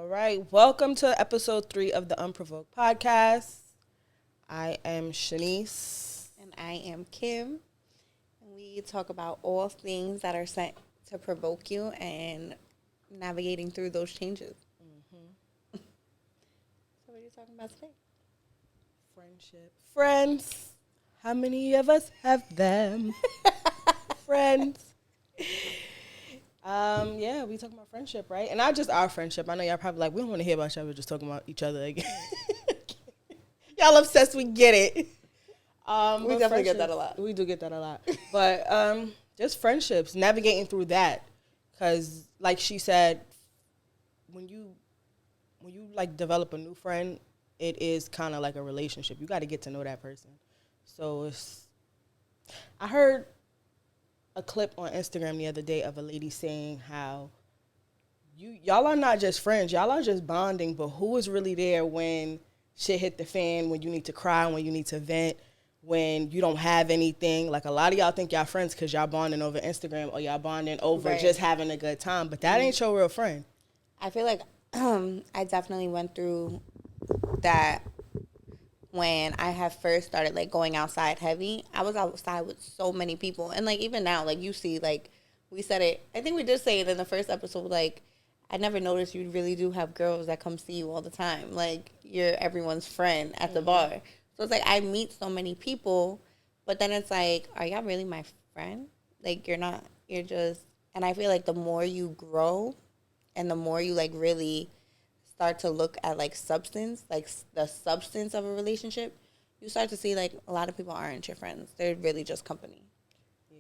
right, welcome to episode 3 of the UnProvoked podcast. I am Shanice. And I am Kim. And we talk about all things that are sent to provoke you and navigating through those changes. Mm-hmm. So what are you talking about today? Friendship. Friends. How many of us have them? Friends. Yeah, we talking about friendship, right? And not just our friendship. I know y'all probably like, we don't want to hear about each other. We're just talking about each other again. Y'all obsessed, we get it. We definitely get that a lot. We do get that a lot. But just friendships, navigating through that. Because like she said, when you like develop a new friend, it is kind of like a relationship. You got to get to know that person. So I heard a clip on Instagram the other day of a lady saying how y'all are not just friends, y'all are just bonding, but who is really there when shit hit the fan, when you need to cry, when you need to vent, when you don't have anything. Like a lot of y'all think y'all friends because y'all bonding over Instagram or y'all bonding over just having a good time, but that ain't your real friend. I feel like I definitely went through that when I had first started like going outside heavy. I was outside with so many people, and like even now, like you see, like we said it, I think we did say it in the first episode, like I never noticed you really do have girls that come see you all the time, like you're everyone's friend at the bar. So it's like I meet so many people, but then it's like, are y'all really my friend? Like you're not, you're just. And I feel like the more you grow and the more you like really start to look at like substance, like the substance of a relationship, you start to see like a lot of people aren't your friends. They're really just company. Yeah.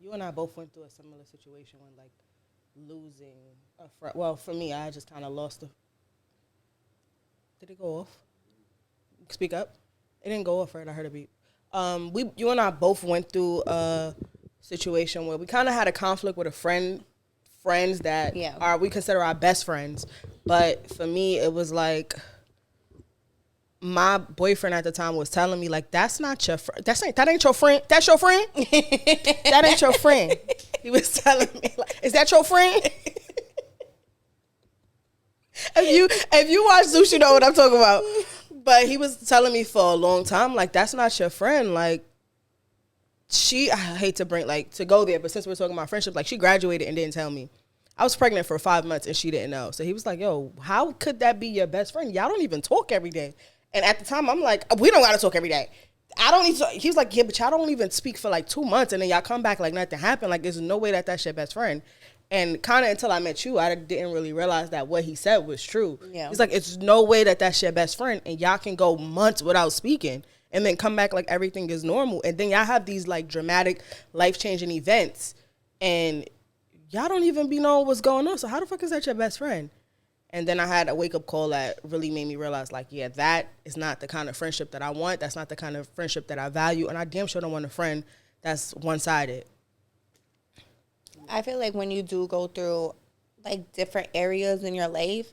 You and I both went through a similar situation when like losing a friend. Well, for me, I just kind of lost Did it go off? Speak up. It didn't go off, right? I heard a beep. You and I both went through a situation where we kind of had a conflict with friends that we consider our best friends. But for me, it was like my boyfriend at the time was telling me like, that's not your friend. That ain't your friend. That's your friend? That ain't your friend. He was telling me like, is that your friend? If you watch Zeus, you know what I'm talking about. But he was telling me for a long time, like, that's not your friend. Like, I hate to go there, but since we're talking about friendship, like, she graduated and didn't tell me. I was pregnant for 5 months and she didn't know. So he was like, yo, how could that be your best friend? Y'all don't even talk every day. And at the time, I'm like, we don't got to talk every day. I don't need to. He was like, yeah, but y'all don't even speak for like 2 months and then y'all come back like nothing happened. Like, there's no way that's your best friend. And kind of until I met you, I didn't really realize that what he said was true. Yeah. He's like, it's no way that's your best friend. And y'all can go months without speaking and then come back like everything is normal. And then y'all have these like dramatic, life-changing events. And y'all don't even be knowing what's going on. So how the fuck is that your best friend? And then I had a wake-up call that really made me realize, like, yeah, that is not the kind of friendship that I want. That's not the kind of friendship that I value. And I damn sure don't want a friend that's one-sided. I feel like when you do go through, like, different areas in your life,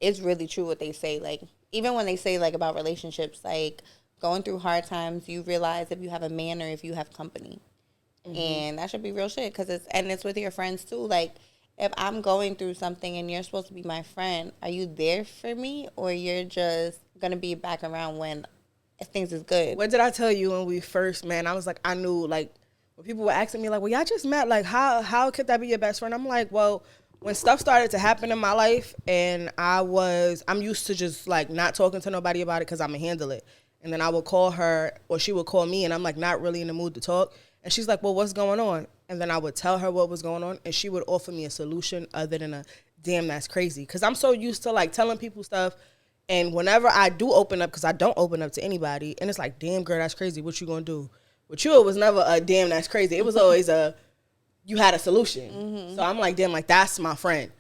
it's really true what they say. Like, even when they say, like, about relationships, like, going through hard times, you realize if you have a man or if you have company. Mm-hmm. And that should be real shit, because it's with your friends, too. Like, if I'm going through something and you're supposed to be my friend, are you there for me, or you're just going to be back around when things is good? What did I tell you when we first met? I was like, I knew, like, when people were asking me, like, well, y'all just met, like, how could that be your best friend? I'm like, well, when stuff started to happen in my life and I'm used to just, like, not talking to nobody about it because I'm going to handle it. And then I would call her or she would call me and I'm, like, not really in the mood to talk. And she's like, well, what's going on? And then I would tell her what was going on and she would offer me a solution other than a, damn, that's crazy. Because I'm so used to, like, telling people stuff. And whenever I do open up, because I don't open up to anybody, and it's like, damn, girl, that's crazy. What you going to do? With you, it was never a damn, that's crazy. It was always you had a solution. Mm-hmm. So I'm like, damn, like, that's my friend.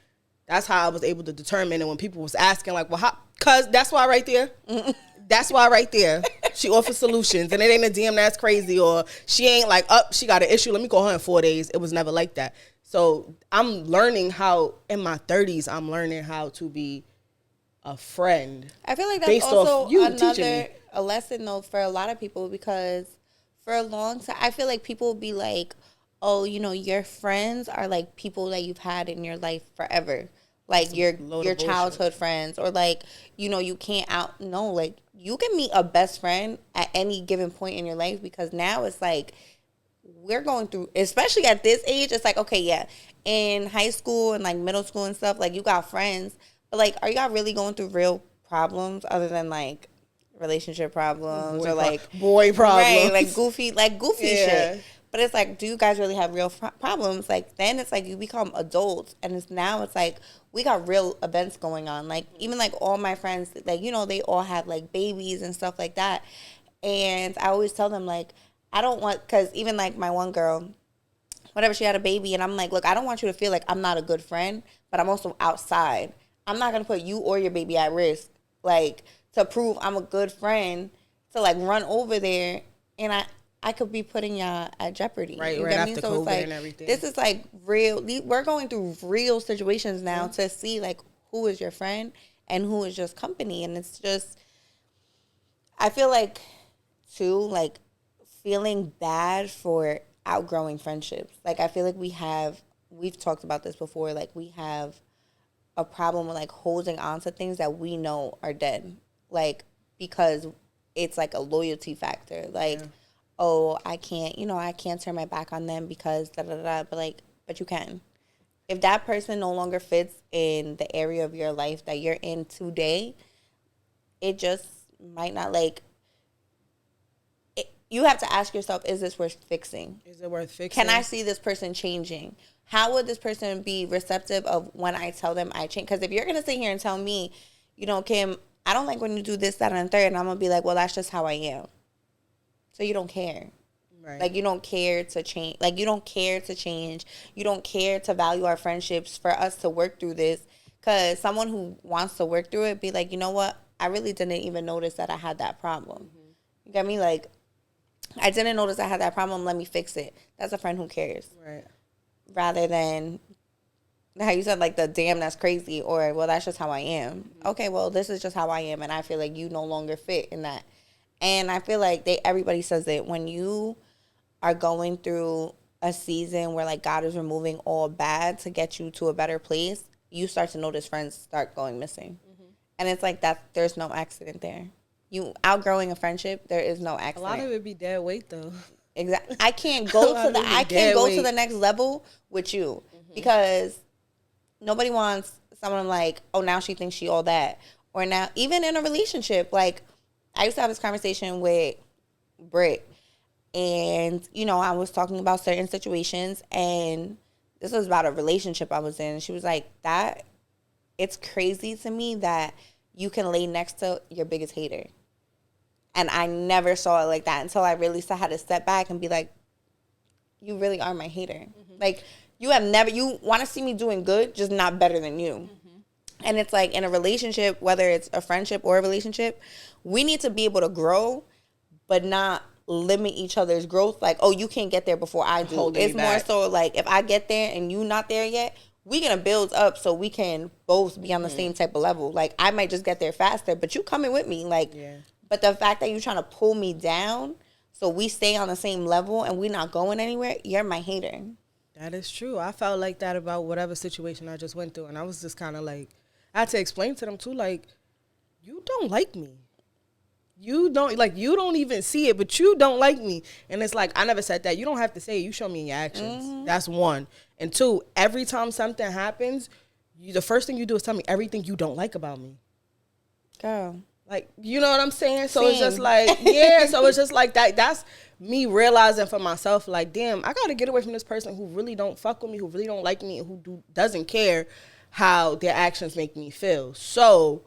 That's how I was able to determine. And when people was asking, like, well, how? Because that's why right there. Mm-hmm. That's why right there. She offers solutions. And it ain't a damn, that's crazy. Or she ain't like, she got an issue. Let me call her in 4 days. It was never like that. So I'm learning how, in my 30s, I'm learning how to be a friend. I feel like that's also a lesson, though, for a lot of people, because for a long time, I feel like people will be like, oh, you know, your friends are like people that you've had in your life forever. like your childhood friends, or like, you know, you can't like you can meet a best friend at any given point in your life, because now it's like we're going through, especially at this age, it's like, okay, yeah, in high school and like middle school and stuff, like you got friends, but like, are y'all really going through real problems other than like relationship problems or like boy problems, right? Like goofy shit. But it's like, do you guys really have real problems? Like, then it's like you become adults, and it's like we got real events going on. Like, even like all my friends, like, you know, they all have like babies and stuff like that. And I always tell them, like, I don't want, because even like my one girl, whatever, she had a baby, and I'm like, look, I don't want you to feel like I'm not a good friend, but I'm also outside. I'm not going to put you or your baby at risk, like, to prove I'm a good friend, to like run over there, and I could be putting y'all at jeopardy. Right, right after So COVID it's like, and everything. This is like real. We're going through real situations now to see like who is your friend and who is just company. And it's just, I feel like, too, like feeling bad for outgrowing friendships. Like, I feel like we've talked about this before, like we have a problem with like holding on to things that we know are dead. Like, because it's like a loyalty factor. Like, oh, I can't turn my back on them because da da da. But you can. If that person no longer fits in the area of your life that you're in today, it just might not, like, you have to ask yourself, is this worth fixing? Is it worth fixing? Can I see this person changing? How would this person be receptive of when I tell them I change? Because if you're going to sit here and tell me, you know, Kim, I don't like when you do this, that, and the third, and I'm going to be like, well, that's just how I am. So you don't care. Right. Like, you don't care to change. Like, you don't care to change. You don't care to value our friendships for us to work through this. Because someone who wants to work through it be like, you know what? I really didn't even notice that I had that problem. Mm-hmm. You get me? Like, I didn't notice I had that problem. Let me fix it. That's a friend who cares. Right. Rather than how you said, like, the damn, that's crazy, or, well, that's just how I am. Mm-hmm. Okay, well, this is just how I am, and I feel like you no longer fit in that. And I feel like everybody says it, when you are going through a season where, like, God is removing all bad to get you to a better place, you start to notice friends start going missing. Mm-hmm. And it's like that. There's no accident there. You outgrowing a friendship, there is no accident. A lot of it be dead weight, though. Exactly. I can't go to the next level with you, mm-hmm. because nobody wants someone like, oh, now she thinks she all that. Or now, even in a relationship, like, I used to have this conversation with Britt, and, you know, I was talking about certain situations, and this was about a relationship I was in. And she was like, it's crazy to me that you can lay next to your biggest hater. And I never saw it like that until I really had to step back and be like, you really are my hater. Mm-hmm. Like, you want to see me doing good, just not better than you. Mm-hmm. And it's like, in a relationship, whether it's a friendship or a relationship, we need to be able to grow, but not limit each other's growth. Like, oh, you can't get there before I do. It's more so like, if I get there and you not there yet, we're going to build up so we can both be on the same type of level. Like, I might just get there faster, but you coming with me. Like, but the fact that you're trying to pull me down so we stay on the same level and we're not going anywhere, you're my hater. That is true. I felt like that about whatever situation I just went through. And I was just kind of like, I had to explain to them too, like, you don't like me. You don't even see it, but you don't like me. And it's like, I never said that. You don't have to say it. You show me in your actions. Mm-hmm. That's one. And two, every time something happens, the first thing you do is tell me everything you don't like about me. Girl. Like, you know what I'm saying? So it's just like, so it's just like that. That's me realizing for myself, like, damn, I got to get away from this person who really don't fuck with me, who really don't like me, and who doesn't care how their actions make me feel. So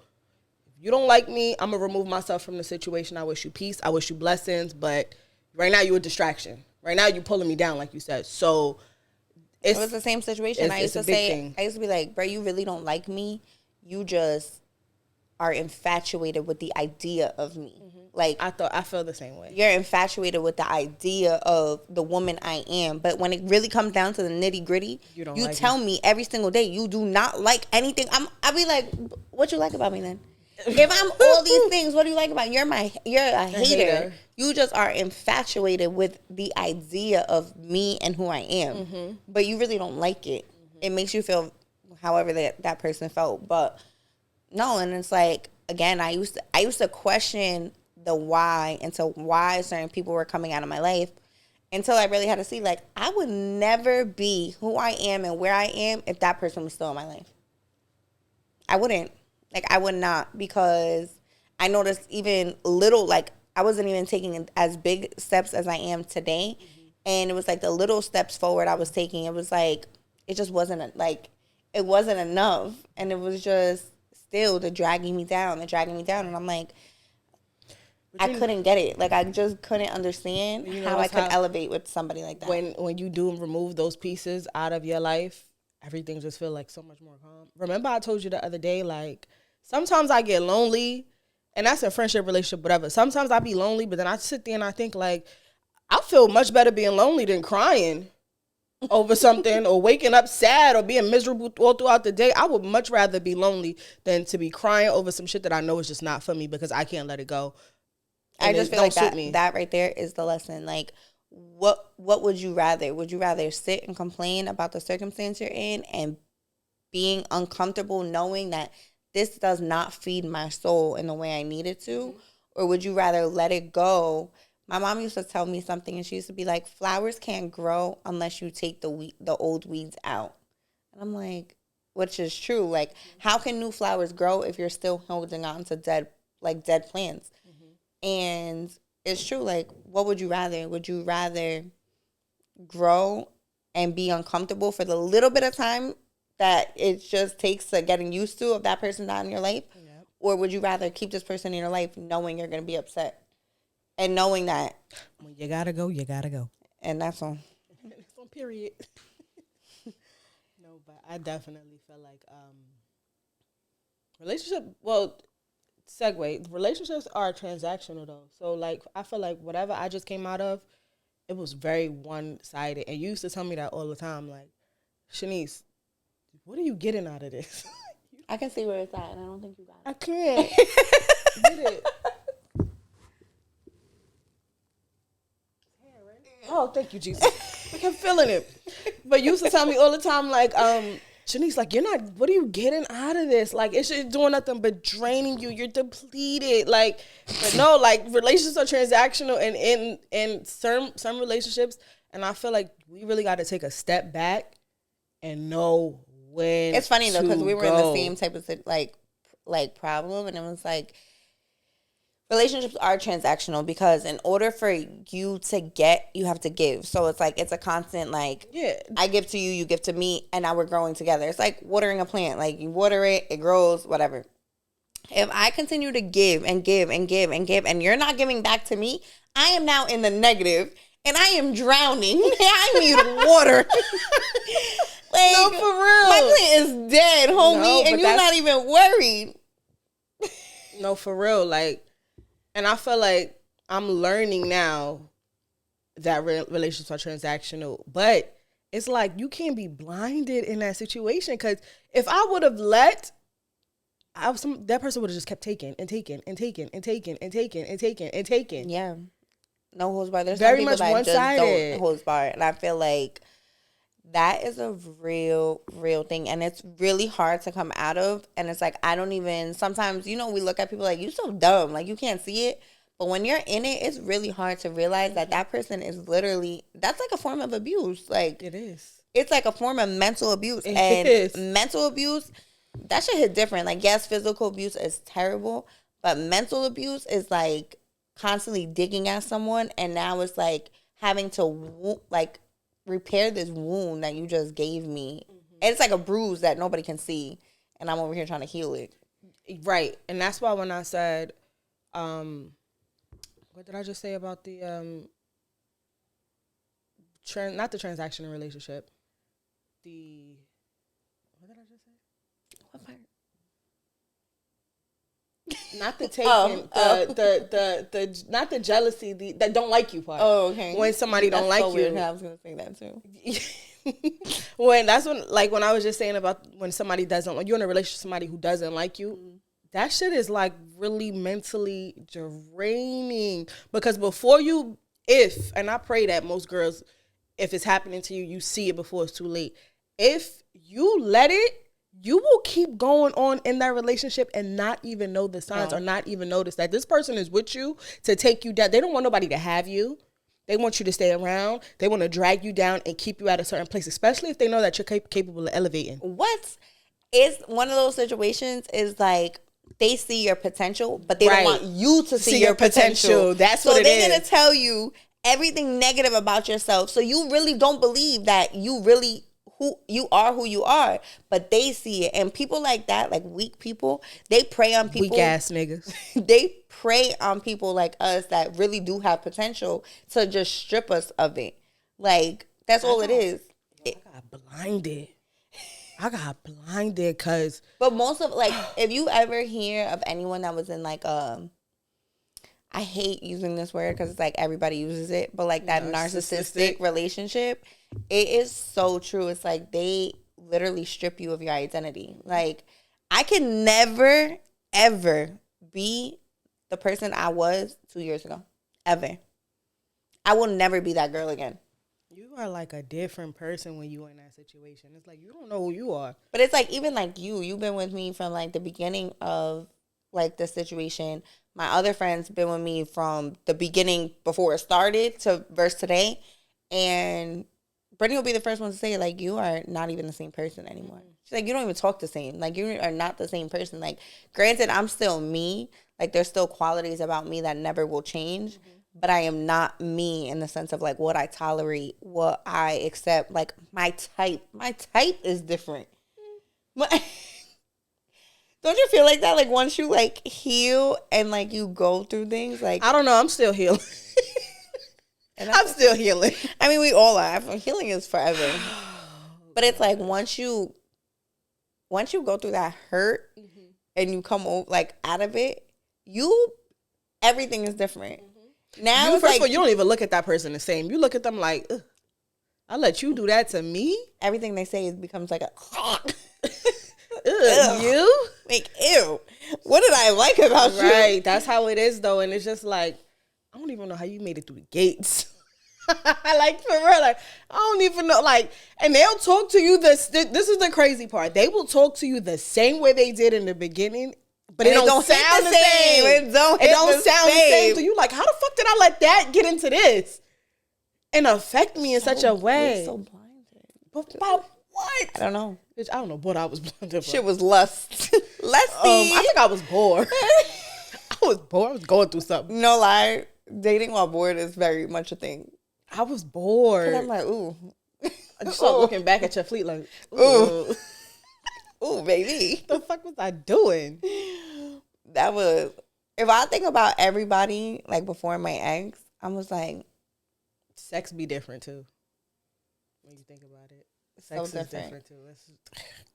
if you don't like me, I'm going to remove myself from the situation. I wish you peace. I wish you blessings. But right now, you're a distraction. Right now, you're pulling me down, like you said. So it was the same situation. I used to be like, bro, you really don't like me. You just are infatuated with the idea of me. Mm-hmm. Like, I feel the same way. You're infatuated with the idea of the woman I am. But when it really comes down to the nitty gritty, you tell me every single day you do not like anything. I be like, what you like about me then? If I'm all these things, what do you like about me? You're a hater. You just are infatuated with the idea of me and who I am. Mm-hmm. But you really don't like it. Mm-hmm. It makes you feel however that person felt. But no, and it's like, again, I used to question the why into why certain people were coming out of my life until I really had to see, like, I would never be who I am and where I am if that person was still in my life. I wouldn't. Like, I would not, because I noticed even little, like, I wasn't even taking as big steps as I am today. Mm-hmm. And it was like the little steps forward I was taking. It was like, it just wasn't, it wasn't enough. And it was just still the dragging me down. And I'm like, I couldn't get it. Like, I just couldn't understand how I could elevate with somebody like that. When you do remove those pieces out of your life, everything just feels like so much more calm. Remember I told you the other day, like, sometimes I get lonely, and that's a friendship, relationship, whatever. Sometimes I be lonely, but then I sit there and I think, like, I feel much better being lonely than crying over something or waking up sad or being miserable all throughout the day. I would much rather be lonely than to be crying over some shit that I know is just not for me because I can't let it go. I just feel like that right there is the lesson. Like, what would you rather? Would you rather sit and complain about the circumstance you're in and being uncomfortable knowing that this does not feed my soul in the way I need it to? Mm-hmm. Or would you rather let it go? My mom used to tell me something, and she used to be like, flowers can't grow unless you take the old weeds out. And I'm like, which is true. Like, how can new flowers grow if you're still holding on to dead plants? And it's true. Like, what would you rather? Would you rather grow and be uncomfortable for the little bit of time that it just takes to getting used to of that person not in your life? Yep. Or would you rather keep this person in your life knowing you're going to be upset and knowing that when you got to go, you got to go. And that's on. It's on period. No, but I definitely feel like relationships are transactional though. So like I feel like whatever I just came out of, it was very one-sided. And you used to tell me that all the time, like, Shanice, what are you getting out of this? I can see where it's at, and I don't think you got it. I can't get it. Oh, thank you, Jesus. I kept feeling it. But you used to tell me all the time, like, Shanice, like, what are you getting out of this? Like, it's just doing nothing but draining you. You're depleted. Like, but no, like, relationships are transactional and in some relationships. And I feel like we really got to take a step back and know when. It's funny, though, because we were in the same type of, like problem. And it was like, relationships are transactional because in order for you to get, you have to give. So it's like, it's a constant, like, yeah. I give to you, you give to me, and now we're growing together. It's like watering a plant. Like, you water it, it grows, whatever. If I continue to give and give and give and give, and you're not giving back to me, I am now in the negative, and I am drowning. I need water. Like, no, for real. My plant is dead, homie, and you're not even worried. No, for real. Like, and I feel like I'm learning now that relationships are transactional. But it's like you can't be blinded in that situation. Because if I would have that person would have just kept taking and taking and taking and taking and taking and taking and taking. Yeah. No holds barred. There's very some people much that one-sided. Just don't holds barred. And I feel like that is a real thing. And it's really hard to come out of. And it's like, I don't even, sometimes, we look at people like, you so dumb. Like, you can't see it. But when you're in it, it's really hard to realize that person is literally, that's like a form of abuse. Like, it is. It's like a form of mental abuse. It is. Mental abuse, that shit hit different. Like, yes, physical abuse is terrible. But mental abuse is like constantly digging at someone. And now it's like having to, like, repair this wound that you just gave me. Mm-hmm. And it's like a bruise that nobody can see, and I'm over here trying to heal it. Right. And that's why when I said, what did I just say about the not the transactional relationship, what did I just say? What part? Not the taking, the not the jealousy, that don't like you part. Oh, okay. When somebody don't like you. Weird. I was gonna say that too. when I was just saying about when somebody doesn't, when you're in a relationship with somebody who doesn't like you, that shit is like really mentally draining. Because before you, and I pray that most girls, if it's happening to you, you see it before it's too late. If you let it, you will keep going on in that relationship and not even know the signs or not even notice that this person is with you to take you down. They don't want nobody to have you. They want you to stay around. They want to drag you down and keep you at a certain place, especially if they know that you're capable of elevating. What is one of those situations is like they see your potential, but they don't want you to see your potential. That's what it is. So they're going to tell you everything negative about yourself. So you really don't believe that you really who you are, but they see it. And people like that, like weak people, they prey on people. Weak ass niggas. They prey on people like us that really do have potential to just strip us of it. Like, that's all it is. I got blinded because. But most of, like, if you ever hear of anyone that was in, like, I hate using this word because it's like everybody uses it, but like that narcissistic relationship, it is so true. It's like they literally strip you of your identity. Like, I can never, ever be the person I was 2 years ago. Ever. I will never be that girl again. You are like a different person when you're in that situation. It's like you don't know who you are. But it's like even like you've been with me from like the beginning of like the situation. My other friends been with me from the beginning before it started to verse today. And Brittany will be the first one to say, like, you are not even the same person anymore. She's like, you don't even talk the same. Like, you are not the same person. Like, granted, I'm still me. Like, there's still qualities about me that never will change. But I am not me in the sense of, like, what I tolerate, what I accept. Like, my type is different. Don't you feel like that? Like, once you, like, heal and, like, you go through things, like... I don't know. I'm still healing. I'm still healing. I mean, we all are. Healing is forever. But it's like, once you go through that hurt and you come, like, out of it, everything is different. Now, first of all, you don't even look at that person the same. You look at them like, ugh, I let you do that to me? Everything they say becomes like a... You? Like, ew. What did I like about you? Right. That's how it is, though. And it's just like, I don't even know how you made it through the gates. Like, for real. Like, I don't even know. Like, and they'll talk to you. This is the crazy part. They will talk to you the same way they did in the beginning, but it don't sound the same. It don't sound the same to you. Like, how the fuck did I let that get into this and affect me in such a way? So blinded. But about what? I don't know. Bitch, I don't know what I was blinded for. Shit was lust. Lusty. I think I was bored. I was bored. I was going through something. No lie. Dating while bored is very much a thing. I was bored. And I'm like, ooh. I just started looking back at your fleet like, ooh. Ooh, baby. The fuck was I doing? That was, if I think about everybody, like before my ex, I was like. Sex be different too. When you think about it. Sex is different too.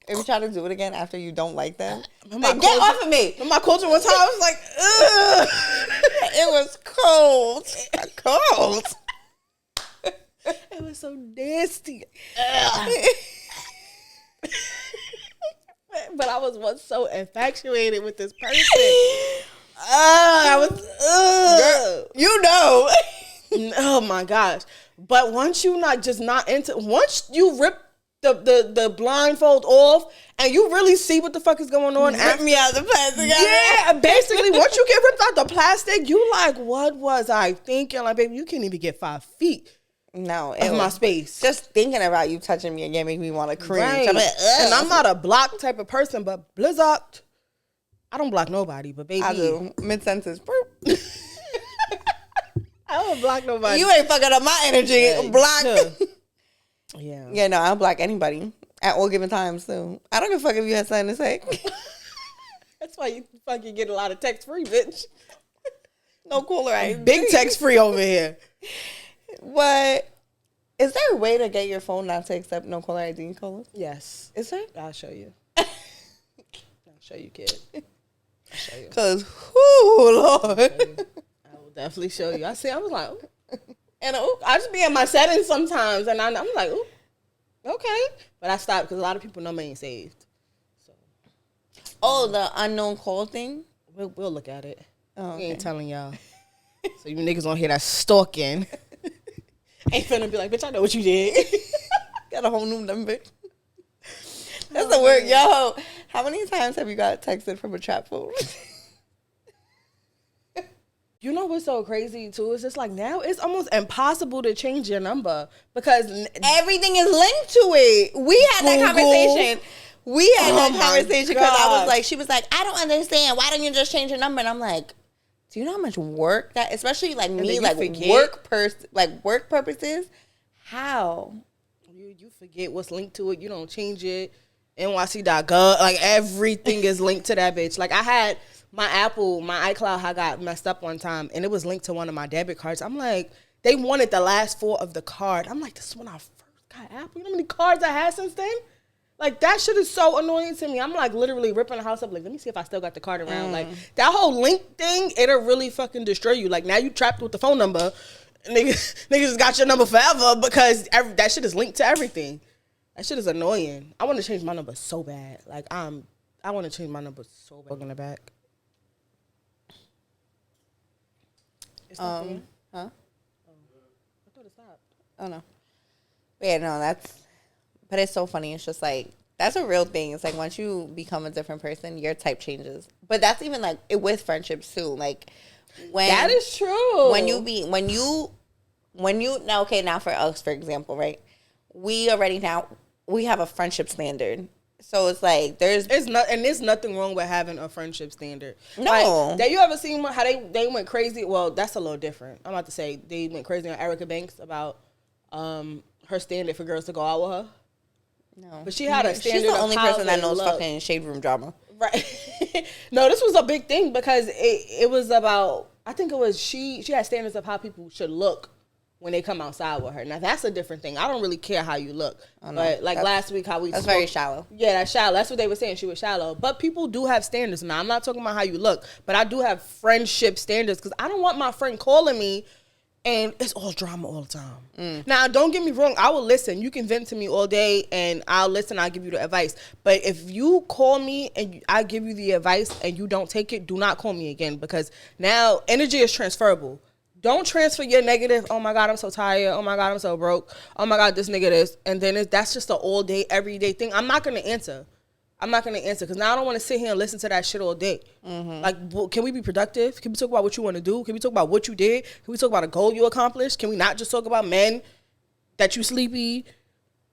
If you try to do it again after you don't like them, like, get off of me. In my culture one time, I was like, ugh. It was cold. Cold. It was so nasty. But I was once so infatuated with this person. I was, girl, you know. Oh my gosh. But once you once you rip the blindfold off and you really see what the fuck is going on. Rip me out the plastic. Yeah, basically once you get ripped out the plastic, you like, what was I thinking? Like, baby, you can't even get 5 feet. No, of my space. Just thinking about you touching me again make me want to cringe. Right. I'm like, and I'm not a block type of person, but Blizzard, I don't block nobody, but baby. I do. Mid-sentence. I don't block nobody. You ain't fucking up my energy. Yeah, block. Yeah. Yeah, no, I don't block anybody at all given times, too. I don't give a fuck if you had something to say. That's why you fucking get a lot of text free, bitch. No cooler. I big text free over here. What? Is there a way to get your phone not to accept no caller ID calls? Yes. Is there? I'll show you. I'll show you, kid. I'll show you. Because, whoo, Lord. I will definitely show you. I was like, ooh. And I just be in my settings sometimes, and I'm like, ooh, okay. But I stopped because a lot of people know me ain't saved. So. Oh, the unknown call thing? We'll look at it. Oh, okay. We ain't telling y'all. So you niggas gonna hear that stalking. Ain't finna be like, bitch, I know what you did. Got a whole new number. That's the word. Yo, how many times have you got texted from a trap phone? You know what's so crazy too? It's just like now it's almost impossible to change your number because everything is linked to it. We had that conversation. We had that conversation because I was like, she was like, I don't understand. Why don't you just change your number? And I'm like, do you know how much work that, especially like me, like work purposes? How? You forget what's linked to it. You don't change it. NYC.gov, like everything is linked to that bitch. Like I had my iCloud had got messed up one time and it was linked to one of my debit cards. I'm like, they wanted the last 4 of the card. I'm like, this is when I first got Apple. You know how many cards I had since then? Like, that shit is so annoying to me. I'm, like, literally ripping the house up. Like, let me see if I still got the card around. Like, that whole link thing, it'll really fucking destroy you. Like, now you trapped with the phone number. Niggas just got your number forever because that shit is linked to everything. That shit is annoying. I want to change my number so bad. Like, I want to change my number so bad. In the back. Huh? Oh. I thought it stopped. Oh, no. Yeah, no, but it's so funny. It's just like, that's a real thing. It's like once you become a different person, your type changes. But that's even like with friendships too. Like when that is true. Now for us, for example, right? We have a friendship standard. So it's like there's nothing wrong with having a friendship standard. No. Like, you ever seen how they went crazy? Well, that's a little different. I'm about to say they went crazy on Erica Banks about her standard for girls to go out with her. No. But she had a standard. She's the only person that knows look. fucking shade room drama. Right. No, this was a big thing because it was about, I think it was she had standards of how people should look when they come outside with her. Now that's a different thing. I don't really care how you look. Oh, no. But like last week how that's very shallow. Yeah, that's shallow. That's what they were saying. She was shallow. But people do have standards. Now I'm not talking about how you look, but I do have friendship standards because I don't want my friend calling me and it's all drama all the time. Now, don't get me wrong. I will listen. You can vent to me all day, and I'll listen. I'll give you the advice. But if you call me and I give you the advice and you don't take it, do not call me again because now energy is transferable. Don't transfer your negative, oh, my God, I'm so tired. Oh, my God, I'm so broke. Oh, my God, this nigga this. And then that's just an all-day, everyday thing. I'm not going to answer. Because now I don't want to sit here and listen to that shit all day. Mm-hmm. Like, well, can we be productive? Can we talk about what you want to do? Can we talk about what you did? Can we talk about a goal you accomplished? Can we not just talk about men that you sleepy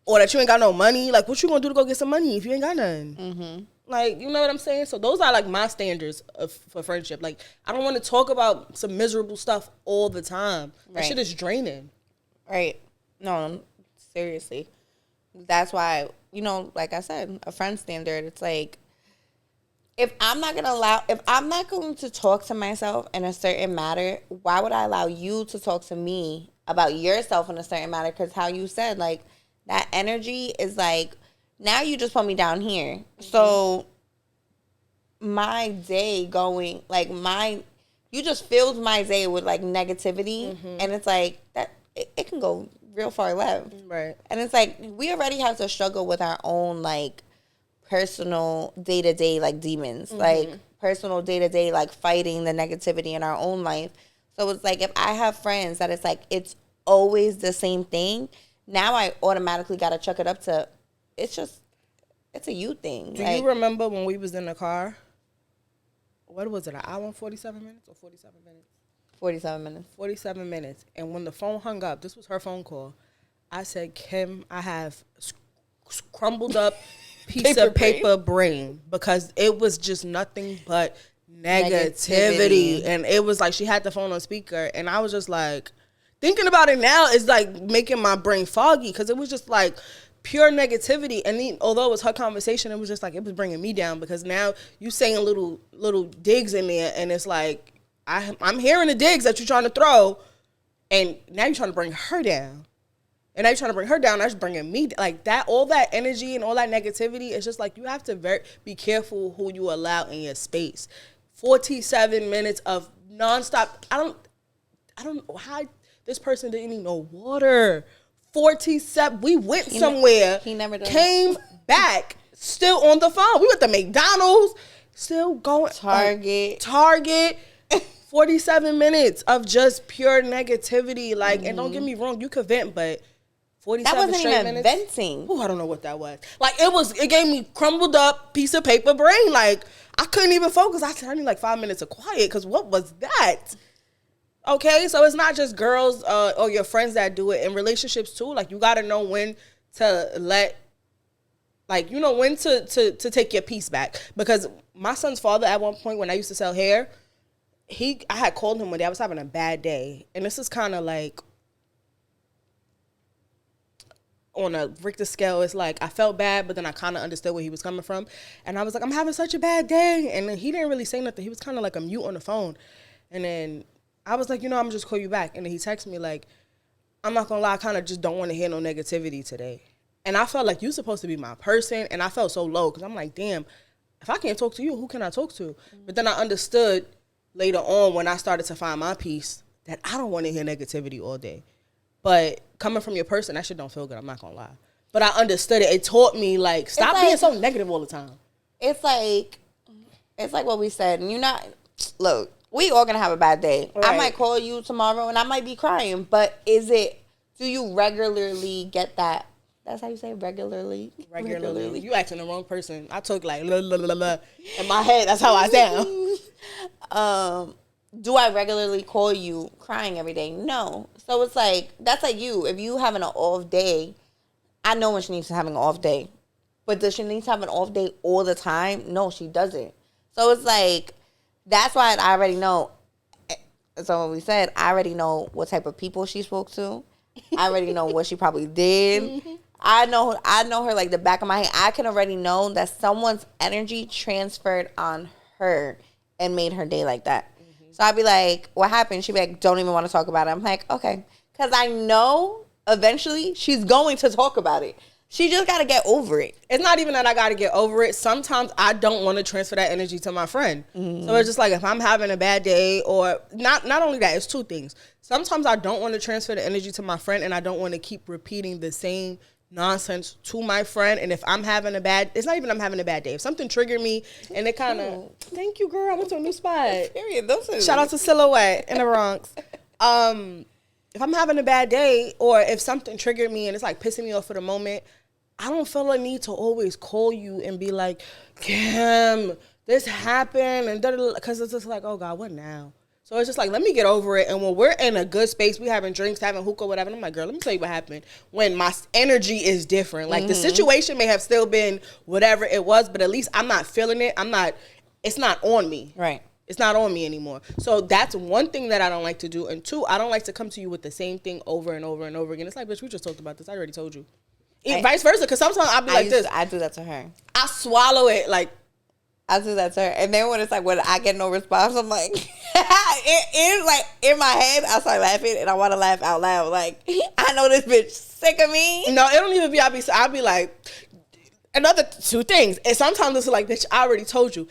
or that you ain't got no money? Like, what you going to do to go get some money if you ain't got none? Mm-hmm. Like, you know what I'm saying? So those are, like, my standards for friendship. Like, I don't want to talk about some miserable stuff all the time. That shit is draining. Right. No, seriously. That's why, you know, like I said, a friend standard, it's like, if I'm not going to talk to myself in a certain matter, why would I allow you to talk to me about yourself in a certain matter? Because how you said, like, that energy is like, now you just put me down here. Mm-hmm. So my day going, like, you just filled my day with, like, negativity. Mm-hmm. And it's like, that it can go real far left. Right. And it's like, we already have to struggle with our own, like, personal day-to-day, like, demons. Mm-hmm. Like, personal day-to-day, like, fighting the negativity in our own life. So it's like, if I have friends that it's like, it's always the same thing, now I automatically got to chuck it up to, it's a you thing. Do you remember when we was in the car? What was it, an hour and 47 minutes or 47 minutes? 47 minutes. 47 minutes. And when the phone hung up, this was her phone call. I said, Kim, I have crumbled up piece of paper brain because it was just nothing but negativity. And it was like she had the phone on speaker. And I was just like, thinking about it now is like making my brain foggy because it was just like pure negativity. And then, although it was her conversation, it was just like, it was bringing me down because now you saying little digs in there. And it's like, I'm hearing the digs that you're trying to throw, and now you're trying to bring her down. And now you're trying to bring her down, that's bringing me, like, that, all that energy and all that negativity, it's just like, you have to be careful who you allow in your space. 47 minutes of nonstop, I don't know how this person didn't need no water. 47, we went somewhere, he never does. Came back, still on the phone. We went to McDonald's, still going. Target. 47 minutes of just pure negativity. Like, and don't get me wrong, you could vent, but 47 That wasn't straight even minutes. venting. Oh, I don't know what that was. Like, it gave me crumbled up piece of paper brain. Like, I couldn't even focus. I said, I need like 5 minutes of quiet, because what was that? Okay, so it's not just girls or your friends that do it. In relationships too, like, you got to know when to let, like, you know, when to take your peace back. Because my son's father, at one point when I used to sell hair, I had called him one day. I was having a bad day. And this is kind of like, on a Richter scale, it's like I felt bad, but then I kind of understood where he was coming from. And I was like, I'm having such a bad day. And then he didn't really say nothing. He was kind of like a mute on the phone. And then I was like, you know, I'm just call you back. And then he texted me like, I'm not gonna lie, I kind of just don't want to hear no negativity today. And I felt like you're supposed to be my person. And I felt so low, because I'm like, damn, if I can't talk to you, who can I talk to? But then I understood later on, when I started to find my peace, that I don't want to hear negativity all day. But coming from your person, that shit don't feel good. I'm not gonna lie. But I understood it. It taught me, like, stop being so negative all the time. It's like what we said. And look, we all gonna have a bad day. Right. I might call you tomorrow and I might be crying. But do you regularly get that? That's how you say regularly? Regularly. You asking the wrong person. I took like, la, la, la, la. In my head, that's how I sound. Do I regularly call you crying every day? No. So it's like, that's like you. If you having an off day, I know when she needs to have an off day. But does she need to have an off day all the time? No, she doesn't. So it's like, that's why I already know. So when we said, I already know what type of people she spoke to. I already know what she probably did. Mm-hmm. I know her like the back of my hand. I can already know that someone's energy transferred on her and made her day like that. So I'd be like, what happened? She'd be like, don't even want to talk about it. I'm like, okay. Because I know eventually she's going to talk about it. She just got to get over it. It's not even that I got to get over it. Sometimes I don't want to transfer that energy to my friend. Mm-hmm. So it's just like, if I'm having a bad day, or not only that, it's two things. Sometimes I don't want to transfer the energy to my friend, and I don't want to keep repeating the same nonsense to my friend. And if I'm having it's not even I'm having a bad day. If something triggered me and it kind of, thank you, girl, I went to a new spot. Period. Shout out to Silhouette in the Bronx. If I'm having a bad day, or if something triggered me and it's like pissing me off for the moment, I don't feel a need to always call you and be like, Kim, this happened, and because it's just like, oh God, what now? So it's just like, let me get over it. And when we're in a good space, we having drinks, having hookah, whatever, and I'm like, girl, let me tell you what happened. When my energy is different. Like, the situation may have still been whatever it was, but at least I'm not feeling it. It's not on me. Right. It's not on me anymore. So that's one thing that I don't like to do. And two, I don't like to come to you with the same thing over and over and over again. It's like, bitch, we just talked about this. I already told you. Vice versa, because sometimes I'll be like this. I do that to her. I swallow it like. I do that to her. And then when it's like, when I get no response, I'm like, in my head, I start laughing, and I want to laugh out loud. Like, I know this bitch sick of me. No, it don't even be, I'll be like, another two things. And sometimes it's like, bitch, I already told you.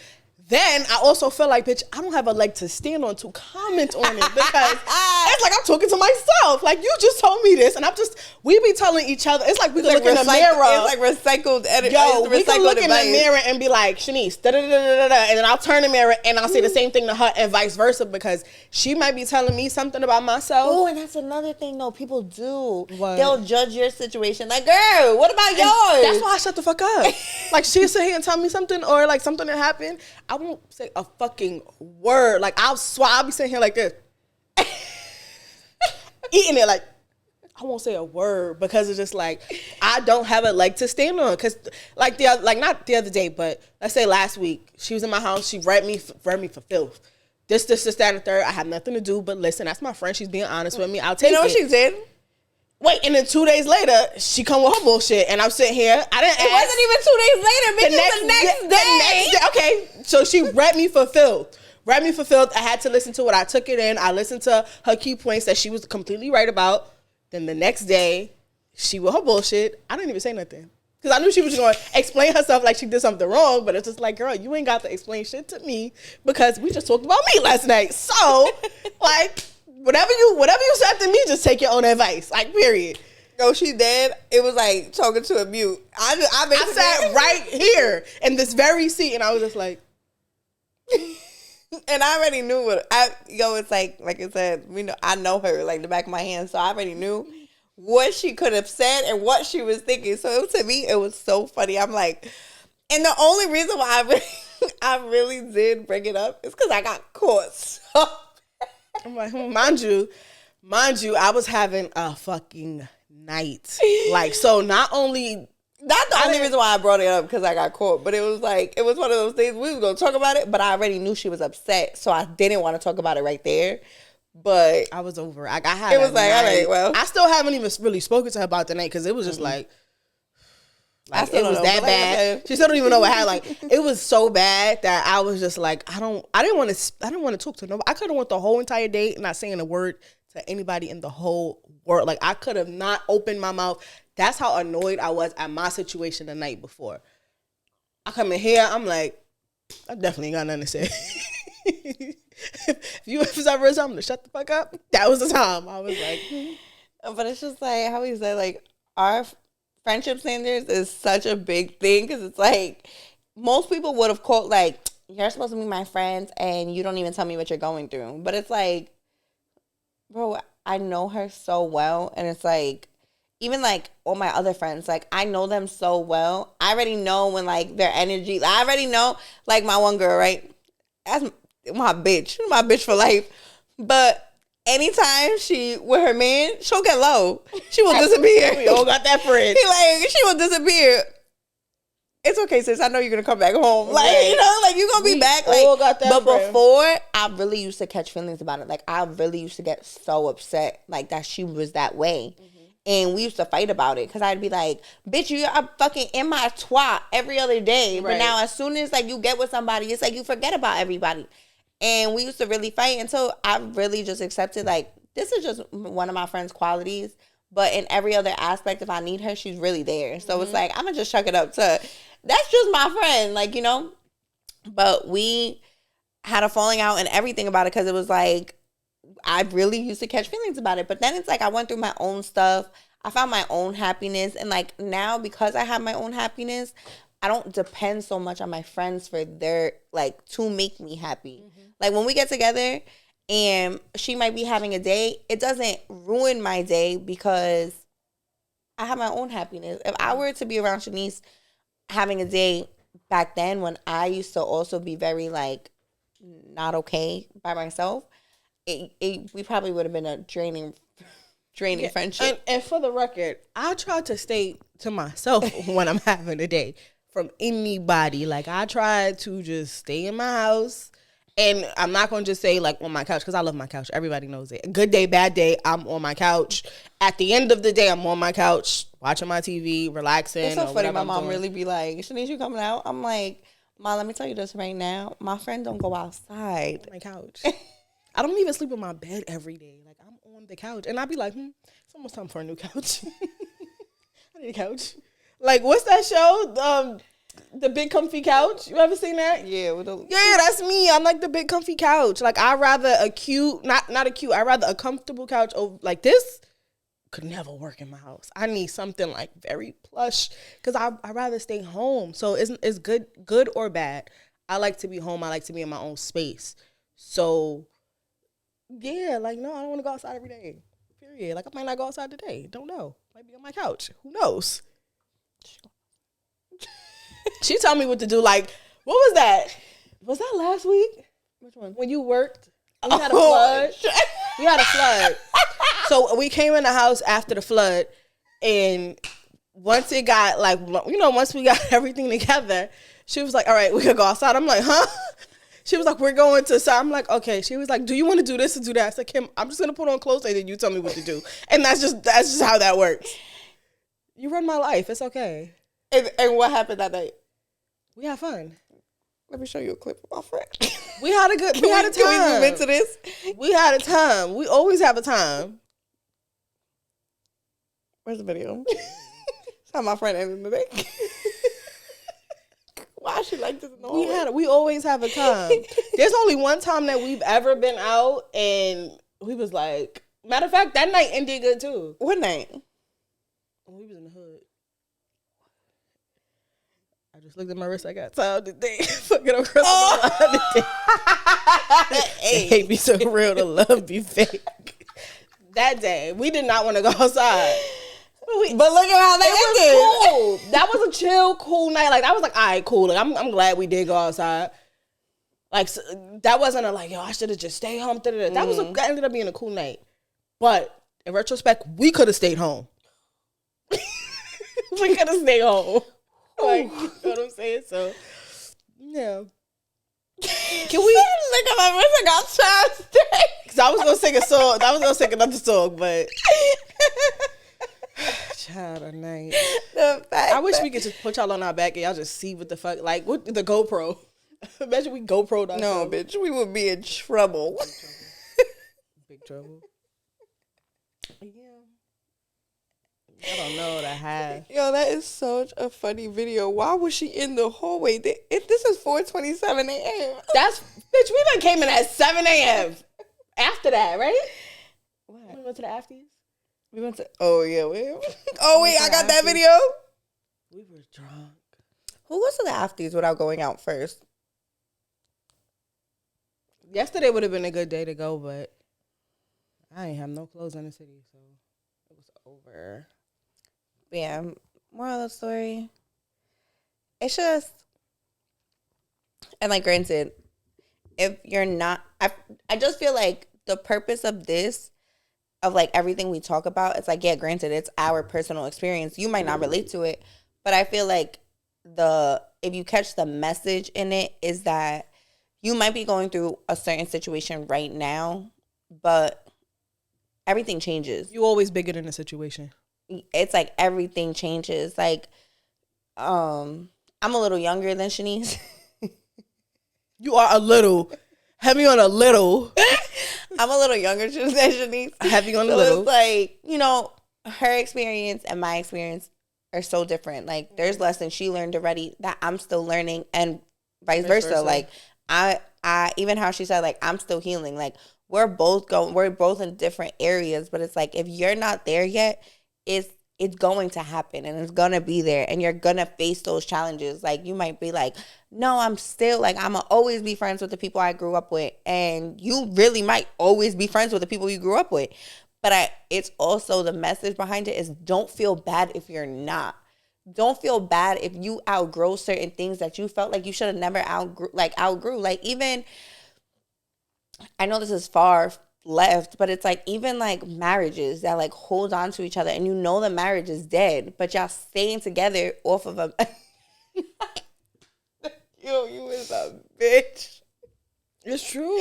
Then I also feel like, bitch, I don't have a leg to stand on to comment on it, because it's like I'm talking to myself. Like, you just told me this, and we be telling each other. It's like we can look in the mirror. It's like recycled energy. Yo, we can look in the mirror and be like, Shanice, da da da da da, and then I'll turn the mirror and I'll say the same thing to her, and vice versa, because she might be telling me something about myself. Oh, and that's another thing, though. People do. What? They'll judge your situation. Like, girl, what about yours? That's why I shut the fuck up. Like, she'll sit here and tell me something, or like something that happened. I won't say a fucking word. Like, I'll be sitting here like this, eating it. Like, I won't say a word, because it's just like, I don't have a leg to stand on. Because like not the other day, but let's say last week, she was in my house. She read me for filth. This, that, and the third. I have nothing to do but listen. That's my friend. She's being honest with me. I'll take it. You know what she did? Wait, and then 2 days later, she come with her bullshit, and I'm sitting here. I didn't ask. It wasn't even 2 days later, bitch. It was the next day. Okay, so she read me for filth. I had to listen to it. I took it in. I listened to her key points that she was completely right about. Then the next day, she with her bullshit. I didn't even say nothing, because I knew she was going to explain herself like she did something wrong. But it's just like, girl, you ain't got to explain shit to me, because we just talked about me last night. So, like, whatever you said to me, just take your own advice. Like, period. No, she did. It was like talking to a mute. I sat right here in this very seat, and I was just like, and I already knew it's like I said, I know her like the back of my hand, so I already knew what she could have said and what she was thinking. So to me, it was so funny. I'm like, and the only reason why I really did bring it up is because I got caught. So I'm like, mind you, I was having a fucking night. Like, so not only... That's the only reason why I brought it up, because I got caught. But it was like, it was one of those things, we was going to talk about it, but I already knew she was upset, so I didn't want to talk about it right there. But I was over. I had it was like, all right, well. I still haven't even really spoken to her about the night, because it was just like it was that bad. She still don't even know what happened. Like, it was so bad that I was just like, I didn't want to talk to nobody. I could have went the whole entire day not saying a word to anybody in the whole world. Like, I could have not opened my mouth. That's how annoyed I was at my situation the night before. I come in here, I'm like, I definitely ain't got nothing to say. if it's ever a time to shut the fuck up, that was the time. I was like, But it's just like how he said, like, our friendship standards is such a big thing, because it's like most people would have called, like, you're supposed to be my friends and you don't even tell me what you're going through. But it's like, bro, I know her so well, and it's like, even like all my other friends, like, I know them so well. I already know when, like, their energy, I already know, like, my one girl, right? That's my bitch for life. But anytime she with her man, she'll get low. She will disappear. We all got that friend. She will disappear. It's okay, sis. I know you're gonna come back home. Like, you know, like, you're gonna be back. Like, all got that but friend. before, I really used to catch feelings about it. Like, I really used to get so upset, like, that she was that way. Mm-hmm. And we used to fight about it, because I'd be like, bitch, you're fucking in my twat every other day. Right. But now, as soon as, like, you get with somebody, it's like you forget about everybody. And we used to really fight until I really just accepted, like, this is just one of my friend's qualities. But in every other aspect, if I need her, she's really there. So it's like, I'm going to just chuck it up to, that's just my friend, like, you know. But we had a falling out and everything about it, because it was like, I really used to catch feelings about it. But then it's like I went through my own stuff. I found my own happiness. And, like, now, because I have my own happiness, I don't depend so much on my friends for their, like, to make me happy. Mm-hmm. Like, when we get together and she might be having a day, it doesn't ruin my day, because I have my own happiness. If I were to be around Shanice having a day back then, when I used to also be very, like, not okay by myself, we probably would have been a draining friendship. And for the record, I try to stay to myself when I'm having a day from anybody. Like, I try to just stay in my house, and I'm not going to just say, like, on my couch, because I love my couch. Everybody knows it. Good day, bad day, I'm on my couch. At the end of the day, I'm on my couch watching my TV, relaxing. It's so funny. My mom really be like, Shanice, you coming out? I'm like, Mom, let me tell you this right now. My friend don't go outside. On my couch. I don't even sleep on my bed every day. Like, I'm on the couch. And I'd be like, it's almost time for a new couch. I need a couch. Like, what's that show? The Big Comfy Couch. You ever seen that? Yeah. Yeah, that's me. I'm like the big comfy couch. Like, I'd rather I'd rather a comfortable couch over, like, this could never work in my house. I need something, like, very plush, because I'd rather stay home. So it's good or bad. I like to be home. I like to be in my own space. So, yeah, like, no, I don't want to go outside every day. Period. Like, I might not go outside today. Don't know. Might be on my couch. Who knows? She told me what to do. Like, what was that? Was that last week? Which one? When you worked? We had a flood. We had a flood. So we came in the house after the flood, and once it got, like, you know, once we got everything together, she was like, all right, we can go outside. I'm like, huh? She was like, we're going to, so I'm like, okay. She was like, do you want to do this or do that? I said, Kim, I'm just going to put on clothes and then you tell me what to do. And that's just how that works. You run my life. It's okay. And what happened that night? We had fun. Let me show you a clip of my friend. We had a time. Can we move into this? We had a time. We always have a time. Where's the video? That's how my friend ended the day. Why she like this? We always have a time. There's only one time that we've ever been out, and we was like, matter of fact, that night ended good too. What night? We was in the hood. I just looked at my wrist. I got time today. Fucking across the line today. Hate be so real to love be fake. that day. We did not want to go outside. But look at how they ended. Was cool. That was a chill, cool night. Like, I was like, all right, cool. Like, I'm glad we did go outside. Like, so, that wasn't a like, yo, I should have just stayed home. That that ended up being a cool night. But in retrospect, we could have stayed home. We could have stayed home. Like, you know what I'm saying? So, yeah. Can we look at my wrist? I got chapstick. Because I was gonna sing a song. I was gonna sing another song, but child of night. I wish we could just put y'all on our back and y'all just see what the fuck, like, what the GoPro. Imagine we GoPro'd ourselves. No, bitch, we would be in trouble. Big trouble. Yeah. I don't know what I have. Yo, that is such a funny video. Why was she in the hallway? If this is 4:27 a.m. That's, bitch, we done came in at 7 a.m. After that, right? What? We went to the afties? We went to, oh, yeah. I got that video. We were drunk. Who goes to the afties without going out first? Yesterday would have been a good day to go, but I ain't have no clothes in the city, so it was over. Yeah, moral of the story. It's just, and like, granted, if you're not, I just feel like the purpose of this, of like everything we talk about, it's like, yeah, granted, it's our personal experience. You might not relate to it, but I feel like if you catch the message in it, is that you might be going through a certain situation right now, but everything changes. You always bigger than the situation. It's like everything changes. Like, I'm a little younger than Shanice. You are a little. Heavy on a little. I'm a little younger than Shanice. Heavy on a little. It's like, you know, her experience and my experience are so different. Like, there's lessons she learned already that I'm still learning, and vice versa. Like, I even how she said, like, I'm still healing. Like, we're both in different areas, but it's like, if you're not there yet, it's going to happen, and it's gonna be there, and you're gonna face those challenges. Like, you might be like, no, I'm still, like, I'm gonna always be friends with the people I grew up with, and you really might always be friends with the people you grew up with. But it's also, the message behind it is, don't feel bad if you're not. Don't feel bad if you outgrow certain things that you felt like you should have never outgrew. Like, even, I know this is far left, but it's like, even like marriages that like hold on to each other, and you know the marriage is dead, but y'all staying together off of a yo, you is a bitch. It's true.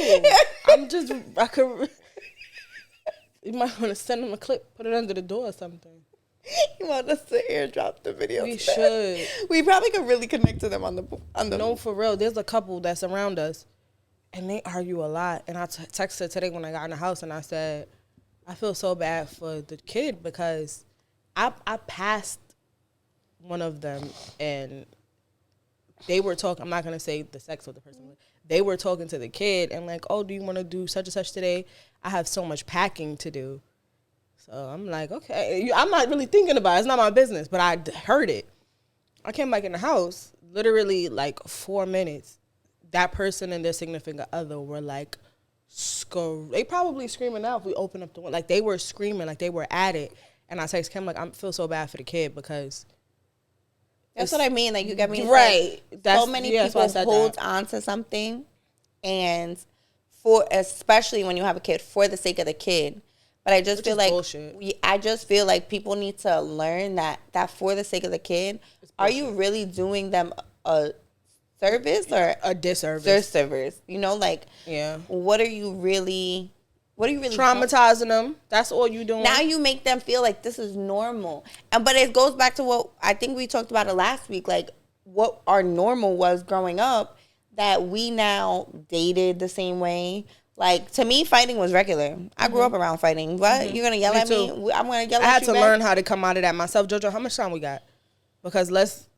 You might want to send them a clip, put it under the door or something. You want us to airdrop the video? We should. We probably could really connect to them on the. No, for real. There's a couple that's around us, and they argue a lot. And I texted today when I got in the house, and I said, I feel so bad for the kid, because I passed one of them, and they were talking. I'm not gonna say the sex of the person. They were talking to the kid, and like, oh, do you want to do such and such today? I have so much packing to do. So I'm like, okay. I'm not really thinking about it. It's not my business, but I heard it. I came back in the house, literally like 4 minutes. That person and their significant other were like, they probably screaming out if we open up the window. Like, they were screaming, like they were at it. And I text Kim, like, I feel so bad for the kid, because that's what I mean. Like, you get me? Right. Like, so many people hold on to something, and especially when you have a kid, for the sake of the kid. But I just feel like people need to learn that for the sake of the kid, are you really doing them a service or a disservice? You know, like, yeah. What are you really traumatizing them? That's all you doing. Now you make them feel like this is normal, but it goes back to what I think we talked about it last week, like what our normal was growing up, that we now dated the same way. Like, to me, fighting was regular. I grew up around fighting. What? Mm-hmm. You're going to yell at me? I'm going to yell at you I had to back? learn how to come out of that myself. Jojo, how much time we got? Because let's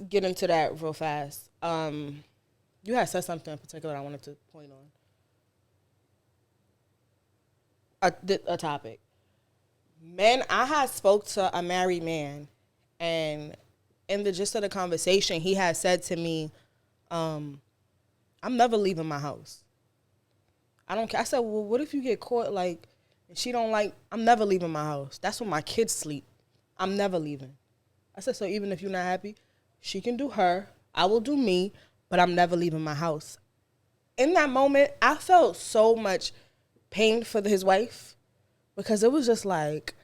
get into that real fast. You had said something in particular I wanted to point on. A topic. Man, I had spoke to a married man, and in the gist of the conversation, he had said to me, I'm never leaving my house. I don't care. I said, well, what if you get caught, like, and she don't like, I'm never leaving my house. That's when my kids sleep. I'm never leaving. I said, so even if you're not happy, she can do her, I will do me, but I'm never leaving my house. In that moment, I felt so much pain for his wife because it was just like,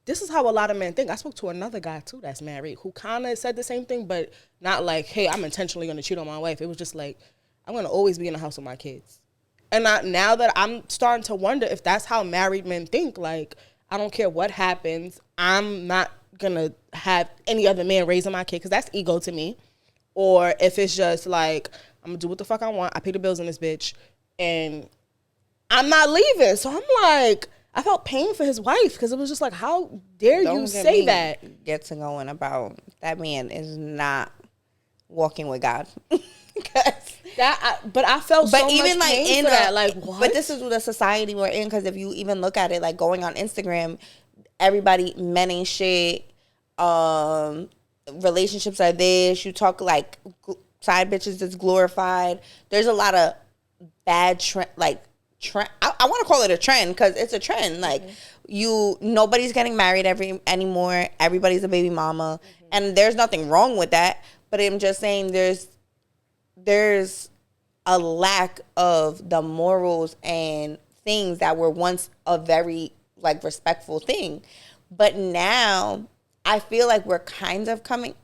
this is how a lot of men think. I spoke to another guy, too, that's married, who kind of said the same thing, but not like, hey, I'm intentionally going to cheat on my wife. It was just like, I'm going to always be in the house with my kids. And now that I'm starting to wonder if that's how married men think, like, I don't care what happens, I'm not going to have any other man raising my kid, because that's ego to me. Or if it's just like, I'm going to do what the fuck I want, I pay the bills in this bitch, and I'm not leaving. So I'm like, I felt pain for his wife, because it was just like, how dare you say that? Get to going about that man is not walking with God. But I felt so even much like pain for that. Like, what? But this is the society we're in, because if you even look at it, like going on Instagram, everybody, men ain't shit. Relationships are this. You talk like side bitches is glorified. There's a lot of bad trend. I want to call it a trend, because it's a trend. Like, nobody's getting married anymore. Everybody's a baby mama, and there's nothing wrong with that. But I'm just saying there's a lack of the morals and things that were once a very like respectful thing. But now I feel like we're kind of coming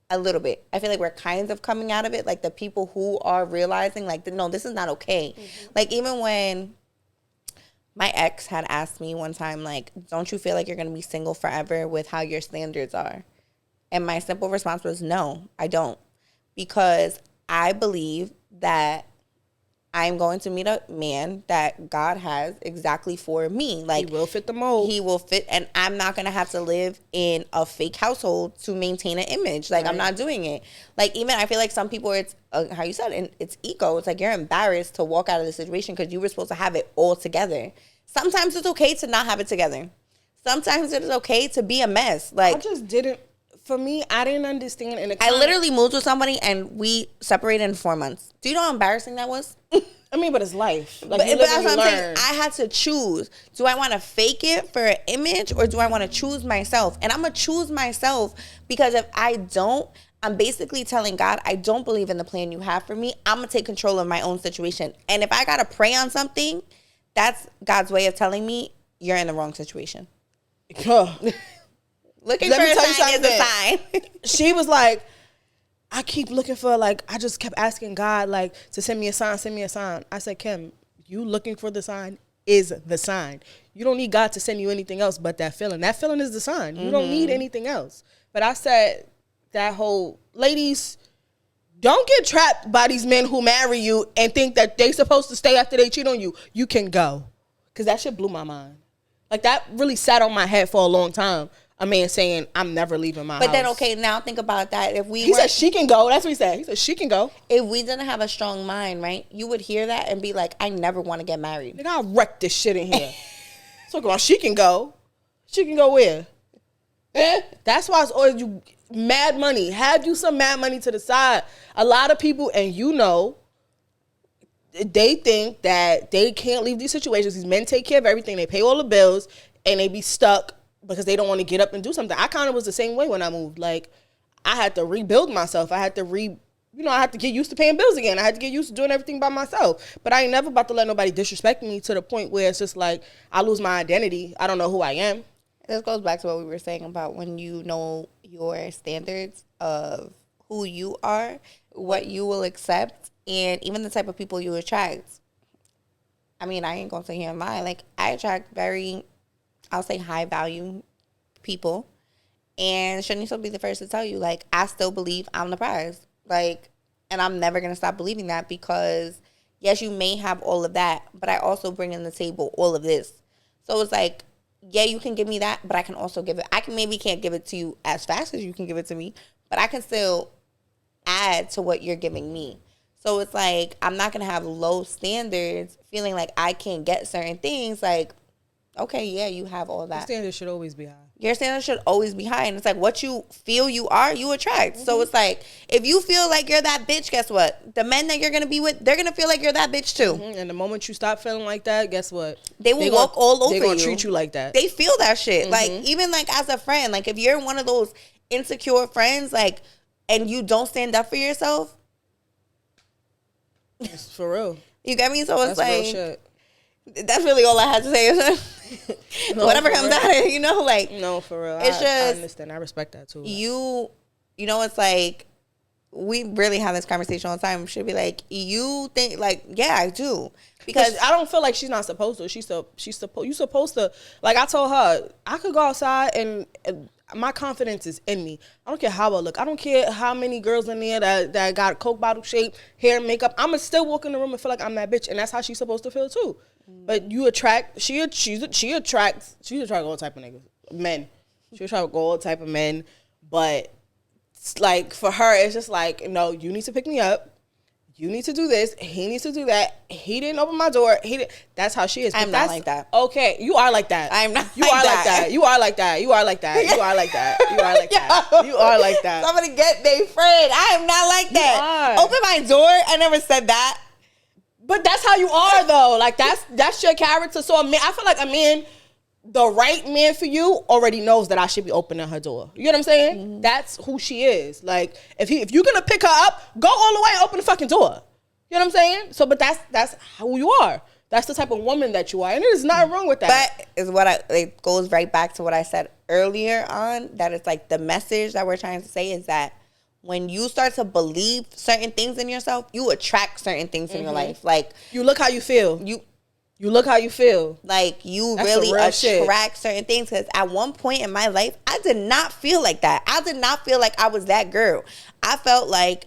a little bit. I feel like we're kind of coming out of it. Like the people who are realizing like, no, this is not okay. Like even when my ex had asked me one time, like, don't you feel like you're going to be single forever with how your standards are? And my simple response was, no, I don't. Because I believe that I'm going to meet a man that God has exactly for me. Like, he will fit the mold. He will fit, and I'm not going to have to live in a fake household to maintain an image. Like, right. I'm not doing it. Like, even I feel like some people, it's, how you said, and it's ego. It's like you're embarrassed to walk out of the situation because you were supposed to have it all together. Sometimes it's okay to not have it together. Sometimes it is okay to be a mess. Like, I just didn't. For me, I didn't understand. And I literally moved with somebody and we separated in 4 months. Do you know how embarrassing that was? I mean, but it's life. Like, but that's what I'm saying. I had to choose. Do I want to fake it for an image, or do I want to choose myself? And I'm going to choose myself, because if I don't, I'm basically telling God, I don't believe in the plan you have for me. I'm going to take control of my own situation. And if I got to pray on something, that's God's way of telling me you're in the wrong situation. Looking for a sign is a sign. She was like, I keep looking for, like, I just kept asking God, like, to send me a sign, send me a sign. I said, Kim, you looking for the sign is the sign. You don't need God to send you anything else but that feeling. That feeling is the sign. You don't need anything else. But I said, that whole, ladies, don't get trapped by these men who marry you and think that they supposed to stay after they cheat on you. You can go. Because that shit blew my mind. Like, that really sat on my head for a long time. A man saying, I'm never leaving my house. But then, okay, now think about that. He said she can go. That's what he said. He said she can go. If we didn't have a strong mind, right, you would hear that and be like, I never want to get married. Nigga, I'll wreck this shit in here. Talking about she can go. She can go where? That's why it's always you mad money. Have you some mad money to the side. A lot of people, and you know, they think that they can't leave these situations. These men take care of everything. They pay all the bills, and they be stuck because they don't want to get up and do something. I kind of was the same way when I moved. Like, I had to rebuild myself. I had to I had to get used to paying bills again. I had to get used to doing everything by myself. But I ain't never about to let nobody disrespect me to the point where it's just like, I lose my identity. I don't know who I am. This goes back to what we were saying about when you know your standards of who you are, what you will accept, and even the type of people you attract. I mean, I ain't going to say here and lie. Like, I attract very, I'll say, high value people. And Shanice will be the first to tell you, like, I still believe I'm the prize. Like, and I'm never going to stop believing that, because, yes, you may have all of that, but I also bring in the table all of this. So it's like, yeah, you can give me that, but I can also give it. Can't give it to you as fast as you can give it to me, but I can still add to what you're giving me. So it's like, I'm not going to have low standards, feeling like I can't get certain things. Like, okay, yeah, you have all that. The standards should always be high. your standards should always be high. And it's like what you feel you are, you attract. So it's like if you feel like you're that bitch, guess what? The men that you're gonna be with, they're gonna feel like you're that bitch too. And the moment you stop feeling like that, guess what? They will walk all over you. They're gonna treat you like that. They feel that shit. Like even like as a friend, like if you're one of those insecure friends, like, and you don't stand up for yourself, it's for real. You get me? So it's that's like real shit. That's really all I had to say. No, whatever comes out of it, you know, like no, for real. It's I understand. I respect that too. You know, it's like we really have this conversation all the time. She'll be like, you think like, yeah, I do, because I don't feel like she's not supposed to. You supposed to. Like I told her, I could go outside and my confidence is in me. I don't care how I look. I don't care how many girls in there that got a Coke bottle shape, hair, and makeup. I'ma still walk in the room and feel like I'm that bitch, and that's how she's supposed to feel too. But you attract. She attracts all type of niggas, men. She attracts all type of men, but it's like for her, it's just like, no, you need to pick me up. You need to do this. He needs to do that. He didn't open my door. That's how she is. I'm not like that. Okay, you are like that. I'm not. You are like that. You are like that. You are like that. You are like that. You are like that. You are like that. Somebody get their friend. I am not like that. Open my door. I never said that. But that's how you are, though. Like that's your character. So I feel like a man, the right man for you, already knows that I should be opening her door. You know what I'm saying? Mm-hmm. That's who she is. Like if you're gonna pick her up, go all the way and open the fucking door. You know what I'm saying? So, but that's who you are. That's the type of woman that you are, and there's nothing wrong with that. But is it goes right back to what I said earlier on, that it's like the message that we're trying to say is that when you start to believe certain things in yourself, you attract certain things in your life. Like you look how you feel. You look how you feel. Like you really attract certain things. Because at one point in my life, I did not feel like that. I did not feel like I was that girl. I felt like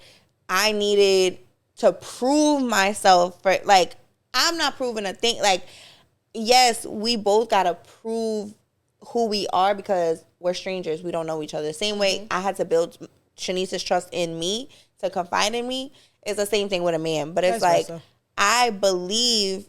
I needed to prove myself for, like, I'm not proving a thing. Like, yes, we both got to prove who we are because we're strangers. We don't know each other. The same way I had to build Shanice's trust in me to confide in me. It's the same thing with a man. But it's like, I believe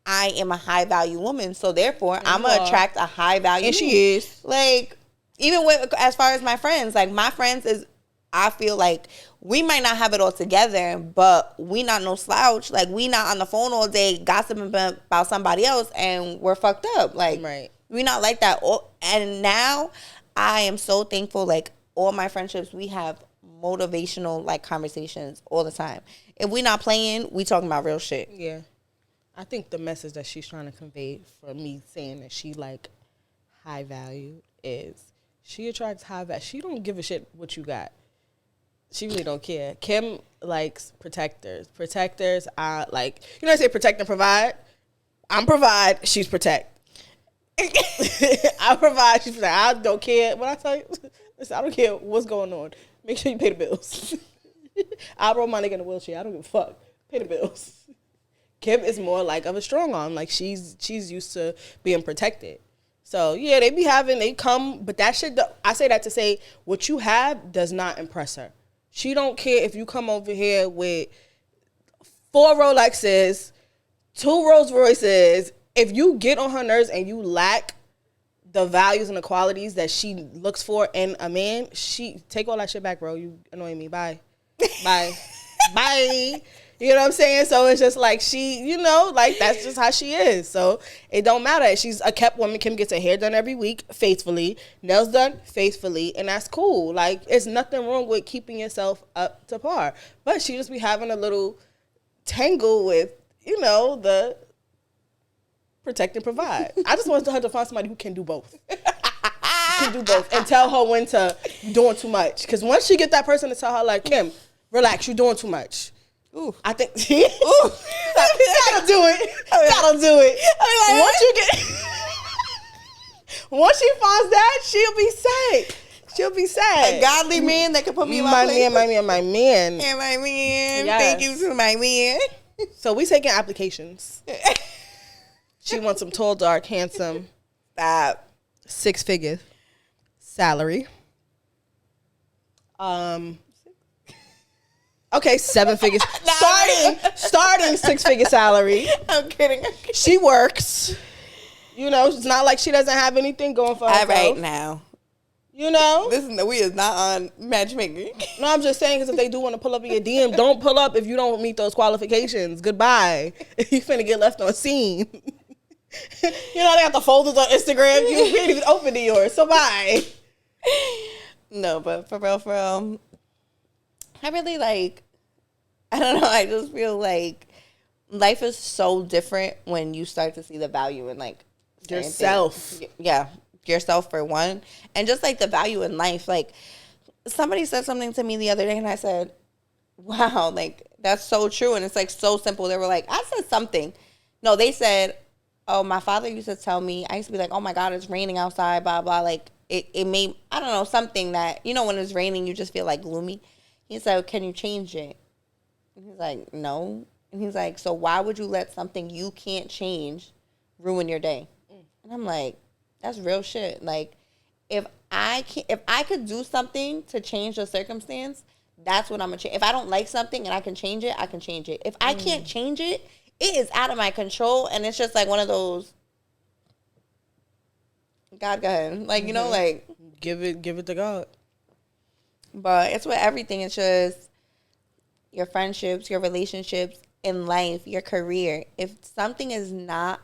I am a high value woman. So therefore, I'm going to attract a high value. And she is. Like, even with, as far as my friends, like my friends is, I feel like we might not have it all together, but we not no slouch. Like we not on the phone all day gossiping about somebody else and we're fucked up. Like we not like that. And now I am so thankful. Like all my friendships, we have motivational like conversations all the time. If we not playing, we talking about real shit. Yeah. I think the message that she's trying to convey for me saying that she like high value is she attracts high value. She don't give a shit what you got. She really don't care. Kim likes protectors. Protectors are like, you know, I say protect and provide. I'm provide. She's protect. I provide. She's protect. I don't care. What I tell you, listen, I don't care what's going on. Make sure you pay the bills. I'll roll my nigga in a wheelchair. I don't give a fuck. Pay the bills. Kim is more like of a strong arm. Like she's used to being protected. So yeah, they come, but that shit. I say that to say what you have does not impress her. She don't care if you come over here with 4 Rolexes, 2 Rolls Royces. If you get on her nerves and you lack the values and the qualities that she looks for in a man, she take all that shit back, bro. You annoy me. Bye. Bye. Bye. You know what I'm saying? So it's just like she, you know, like that's just how she is. So it don't matter. She's a kept woman. Kim gets her hair done every week faithfully, nails done faithfully, and that's cool. Like it's nothing wrong with keeping yourself up to par. But she just be having a little tangle with, you know, the protect and provide. I just want her to find somebody who can do both. Can do both and tell her when to doing too much. Because once she get that person to tell her like, Kim, relax, you're doing too much. Ooh, I think that'll do it. That'll do it. Once she finds that, she'll be sad. She'll be sad. A godly man that can put me in my place. My man. And my man. Yes. Thank you to my man. So we taking applications. She wants some tall, dark, handsome. Stop. 6-figure salary. Okay, 7 figures. starting 6-figure salary. I'm kidding. She works. You know, it's not like she doesn't have anything going for herself. All right now. You know? We is not on matchmaking. No, I'm just saying, because if they do want to pull up in your DM, don't pull up if you don't meet those qualifications. Goodbye. You finna get left on scene. You know, they got the folders on Instagram. You ain't even open to yours, so bye. No, but for real, I really like, I don't know, I just feel like life is so different when you start to see the value in, like, yourself. Yeah, yourself for one. And just, like, the value in life. Like, somebody said something to me the other day, and I said, wow, like, that's so true. And it's, like, so simple. They were like, I said something. No, they said, oh, my father used to tell me, I used to be like, oh, my God, it's raining outside, blah, blah. Like, it made, I don't know, something that, you know, when it's raining, you just feel, like, gloomy. He said, can you change it? And he's like, no. And he's like, so why would you let something you can't change ruin your day? And I'm like, that's real shit. Like, if I could do something to change the circumstance, that's what I'm gonna change. If I don't like something and I can change it, I can change it. If I can't change it, it is out of my control, and it's just like one of those. God, go ahead. Like, you know, like give it to God. But it's with everything. It's just your friendships, your relationships, in life, your career. If something is not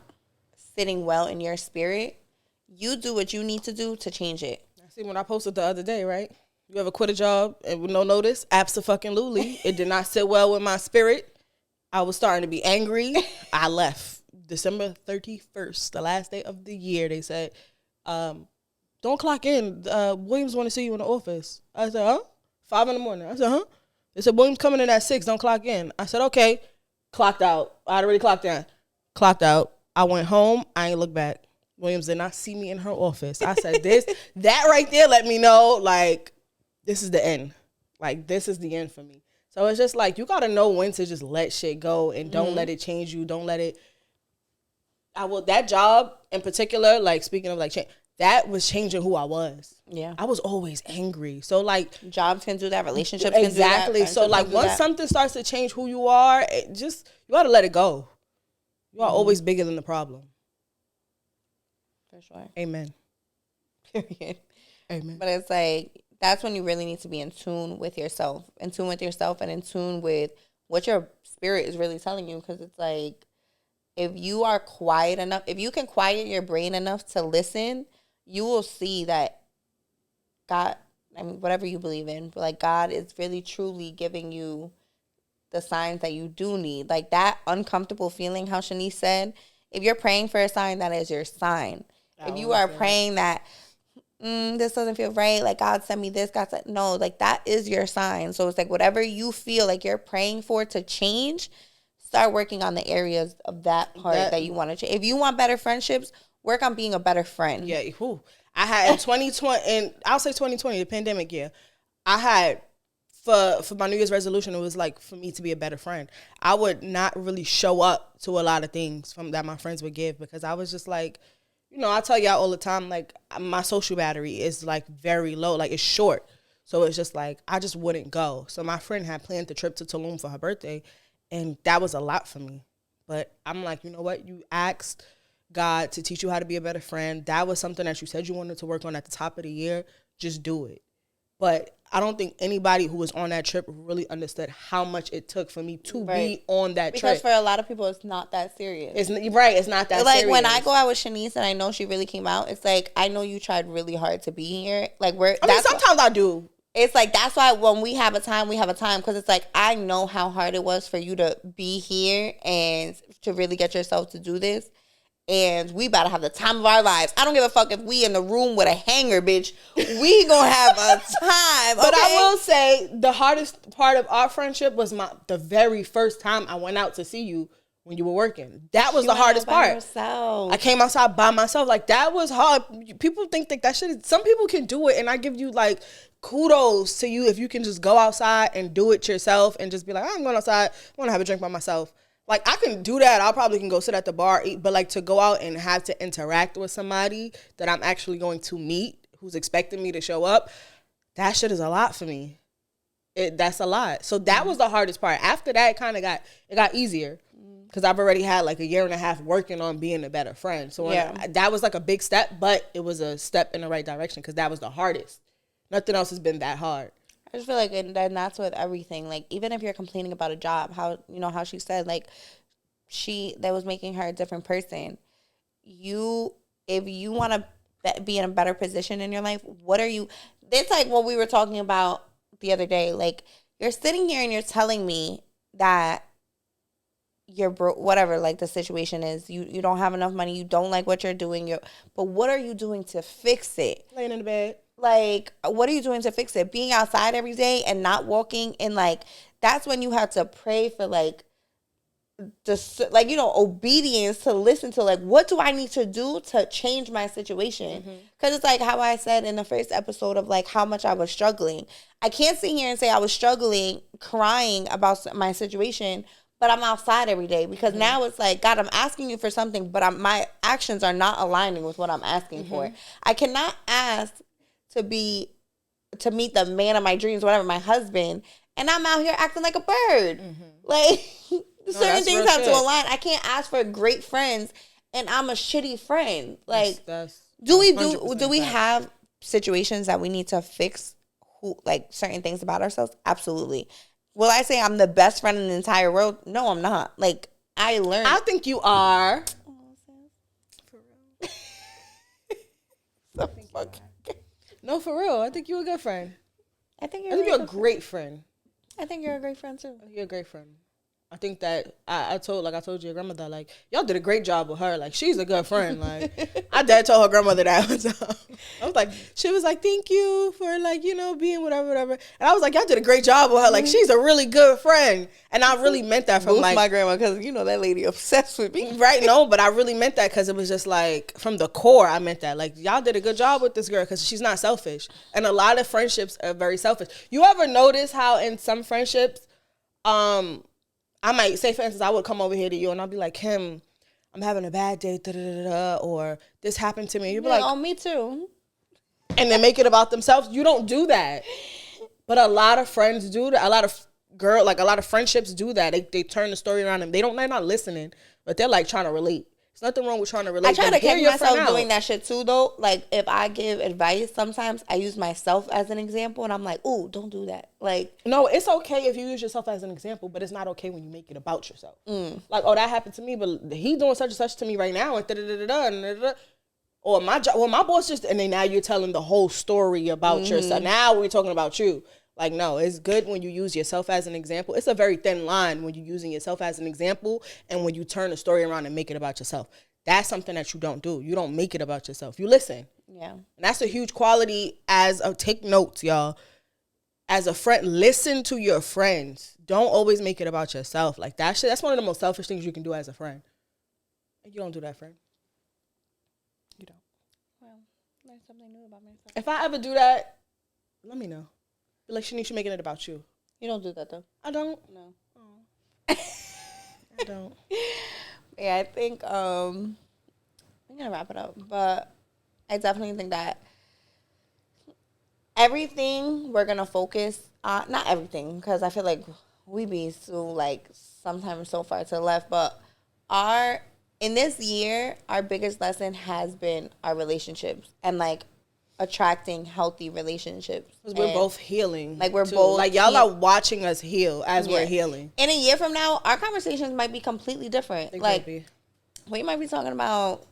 sitting well in your spirit, you do what you need to do to change it. I see when I posted the other day, right? You ever quit a job and with no notice? Abso-fucking-lutely. It did not sit well with my spirit. I was starting to be angry. I left December 31st, the last day of the year. They said, don't clock in. Williams want to see you in the office. I said, huh? 5 a.m. I said, huh? They said, Williams coming in at 6. Don't clock in. I said, okay. Clocked out. I already clocked in. Clocked out. I went home. I ain't look back. Williams did not see me in her office. I said, that right there let me know, like, this is the end. Like, this is the end for me. So it's just like, you got to know when to just let shit go and don't let it change you. Don't let it. That job in particular, like, speaking of, like, change, that was changing who I was. Yeah. I was always angry. So, like, jobs can do that. Relationships can do that. Exactly. So, like, once something starts to change who you are, you got to let it go. You are always bigger than the problem. For sure. Amen. Period. Amen. But it's like, that's when you really need to be in tune with yourself. In tune with yourself and in tune with what your spirit is really telling you. Because it's like, if you are quiet enough, if you can quiet your brain enough to listen, you will see that God, I mean, whatever you believe in, but like God is really truly giving you the signs that you do need. Like that uncomfortable feeling, how Shanice said, if you're praying for a sign, that is your sign. If you are praying that, this doesn't feel right, like God sent me this, God said, no, like that is your sign. So it's like whatever you feel like you're praying for to change, start working on the areas of that part that you want to change. If you want better friendships, work on being a better friend. Yeah, I had in 2020, and I'll say 2020, the pandemic year, I had, for my New Year's resolution, it was like for me to be a better friend. I would not really show up to a lot of things that my friends would give because I was just like, you know, I tell y'all all the time, like, my social battery is, like, very low. Like, it's short. So it's just, like, I just wouldn't go. So my friend had planned the trip to Tulum for her birthday, and that was a lot for me. But I'm like, you know what? You asked God to teach you how to be a better friend. That was something that you said you wanted to work on at the top of the year. Just do it. But I don't think anybody who was on that trip really understood how much it took for me to be on that trip. Because for a lot of people, it's not that serious. It's not that like, serious. when I go out with Shanice and I know she really came out, it's like, I know you tried really hard to be here. Like, sometimes I do. It's like, that's why when we have a time, we have a time. Because it's like, I know how hard it was for you to be here and to really get yourself to do this. And we about to have the time of our lives. I don't give a fuck if we in the room with a hanger, bitch. We gonna have a time. But I will say the hardest part of our friendship was the very first time I went out to see you when you were working. That was the hardest part. Herself. I came outside by myself. Like, that was hard. People think that shit. Some people can do it, and I give you like kudos to you if you can just go outside and do it yourself and just be like, I'm going outside. I want to have a drink by myself. Like, I can do that. I probably can go sit at the bar, eat. But, like, to go out and have to interact with somebody that I'm actually going to meet who's expecting me to show up, that shit is a lot for me. That's a lot. So that was the hardest part. After that, it got easier. Because I've already had like a year and a half working on being a better friend. So that was like a big step, but it was a step in the right direction because that was the hardest. Nothing else has been that hard. I just feel like, and that's with everything. Like, even if you're complaining about a job, how she said, like, that was making her a different person. If you want to be in a better position in your life, it's like what we were talking about the other day. Like, you're sitting here and you're telling me that you're broke, whatever, like the situation is, you don't have enough money, you don't like what you're doing, but what are you doing to fix it? Laying in the bed. Like, what are you doing to fix it? Being outside every day and not walking, and like, that's when you have to pray for like obedience to listen to like, what do I need to do to change my situation? Because it's like how I said in the first episode of like how much I was struggling. I can't sit here and say I was struggling, crying about my situation, but I'm outside every day because now it's like, God, I'm asking you for something, but my actions are not aligning with what I'm asking for. I cannot ask to meet the man of my dreams, whatever, my husband, and I'm out here acting like a bird. Like, certain things have to align. I can't ask for great friends, and I'm a shitty friend. Like, do we have situations that we need to fix? Certain things about ourselves? Absolutely. Will I say I'm the best friend in the entire world? No, I'm not. Like, I learned. I think you are. For real. No, for real. I think you're a good friend. I think you're a great friend. I think you're a great friend too. You're a great friend. I think that I told your grandmother, like, y'all did a great job with her. Like, she's a good friend. Like, I dad told her grandmother that one time. I was like, she was like, thank you for like, being whatever. And I was like, y'all did a great job with her. Like, she's a really good friend. And I really meant that from like my grandma, because that lady obsessed with me. Right? No, but I really meant that because it was just like from the core. I meant that, like, y'all did a good job with this girl because she's not selfish. And a lot of friendships are very selfish. You ever notice how in some friendships, I might say, for instance, I would come over here to you and I'll be like, Kim, I'm having a bad day, or this happened to me. You'd be like, oh, me too. And then make it about themselves. You don't do that. But a lot of friends do that. A lot of friendships do that. They turn the story around and they're not listening, but they're like trying to relate. There's nothing wrong with trying to relate. I try to catch myself doing that shit too, though. Like, if I give advice, sometimes I use myself as an example, and I'm like, "Ooh, don't do that." Like, no, it's okay if you use yourself as an example, but it's not okay when you make it about yourself. Like, oh, that happened to me, but he doing such and such to me right now, and or my boss just, and then now you're telling the whole story about yourself. Now we're talking about you. Like, no, it's good when you use yourself as an example. It's a very thin line when you're using yourself as an example and when you turn the story around and make it about yourself. That's something that you don't do. You don't make it about yourself. You listen. Yeah. And that's a huge quality take notes, y'all. As a friend, listen to your friends. Don't always make it about yourself. Like, that's one of the most selfish things you can do as a friend. And you don't do that, friend. You don't. Well, learn something new about myself. If I ever do that, let me know. Like, Shanice, making it about you. You don't do that, though. I don't. No. I don't. Yeah, I think I'm gonna wrap it up, but I definitely think that everything we're gonna focus on, not everything, because I feel like we be so like sometimes so far to the left, but in this year, our biggest lesson has been our relationships and like attracting healthy relationships. Because we're both healing. Like, we're both like, y'all are watching us heal as we're healing. In a year from now, our conversations might be completely different. Like, we might be talking about,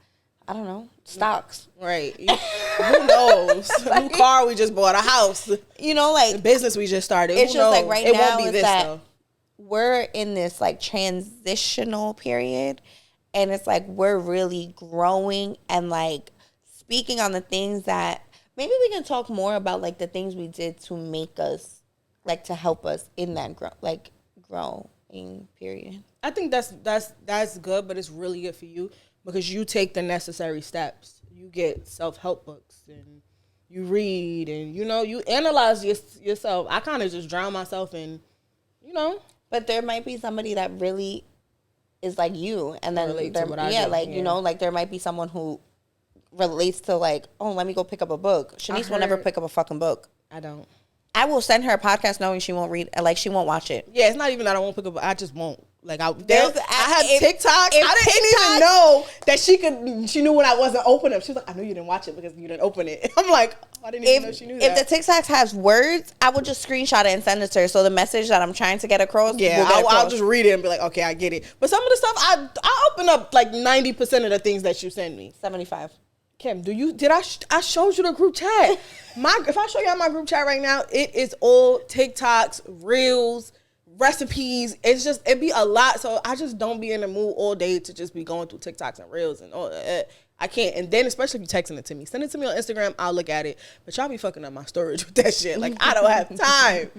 I don't know, stocks. Right. Who knows? Like, new car we just bought, a house. Like, the business we just started. It's Who just knows? like right it now won't be this, that though. We're in this like transitional period, and it's like we're really growing and like speaking on the things that maybe we can talk more about, like the things we did to make us, like to help us in that growing period. I think that's good, but it's really good for you because you take the necessary steps. You get self-help books and you read and, you analyze yourself. I kind of just drown myself in, But there might be somebody that really is like you. And then, like there might be someone who relates to like, oh, let me go pick up a book. Shanice will never pick up a fucking book. I don't. I will send her a podcast knowing she won't read, like she won't watch it. Yeah, it's not even that I won't pick up, I just won't. Like I had TikToks. I didn't even know that she knew when I wasn't opening them. She was like, I knew you didn't watch it because you didn't open it. I'm like, oh, I didn't even know she knew that. If the TikToks has words, I would just screenshot it and send it to her. So the message that I'm trying to get across, I'll just read it and be like, okay, I get it. But some of the stuff, I open up like 90% of the things that you send me. 75. Kim, I showed you the group chat. If I show y'all my group chat right now, it is all TikToks, Reels, recipes. It'd be a lot. So I just don't be in the mood all day to just be going through TikToks and Reels and all that. I can't. And then especially if you're texting it to me, send it to me on Instagram. I'll look at it. But y'all be fucking up my storage with that shit. Like I don't have time.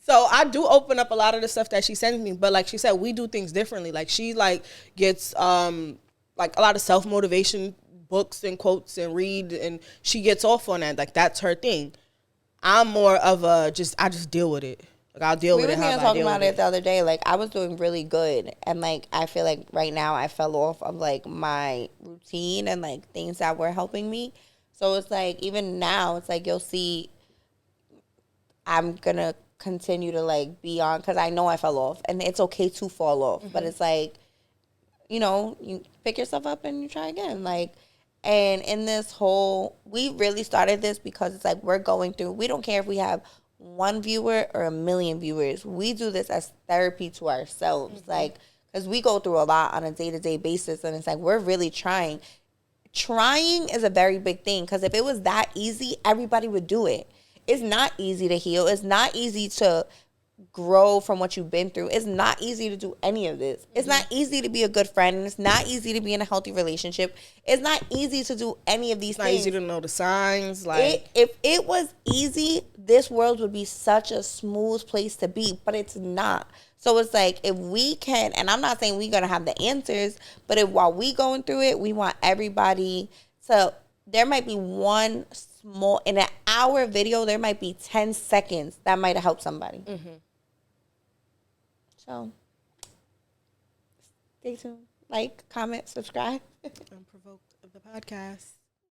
So I do open up a lot of the stuff that she sends me. But like she said, we do things differently. Like she like gets like a lot of self-motivation books and quotes and read, and she gets off on that. Like that's her thing. I'm more of I just deal with it. Like I'll deal with it. We were talking about it the other day. Like I was doing really good, and like I feel like right now I fell off of like my routine and like things that were helping me. So it's like even now it's like you'll see I'm gonna continue to like be on because I know I fell off, and it's okay to fall off. But it's like, you pick yourself up and you try again. Like. And in this whole, we really started this because it's like we're going through, we don't care if we have 1 viewer or 1 million viewers. We do this as therapy to ourselves. Like, because we go through a lot on a day-to-day basis. And it's like, we're really trying. Trying is a very big thing because if it was that easy, everybody would do it. It's not easy to heal. It's not easy to grow from what you've been through. It's not easy to do any of this. It's not easy to be a good friend. It's not easy to be in a healthy relationship. It's not easy to do any of these things. It's not easy to know the signs. Like if it was easy, this world would be such a smooth place to be, but it's not. So it's like if we can, and I'm not saying we're gonna have the answers, but if while we going through it, we want everybody to. There might be one small in an hour video. There might be 10 seconds that might have helped somebody. So, stay tuned. Like, comment, subscribe. UnProvoked of the podcast.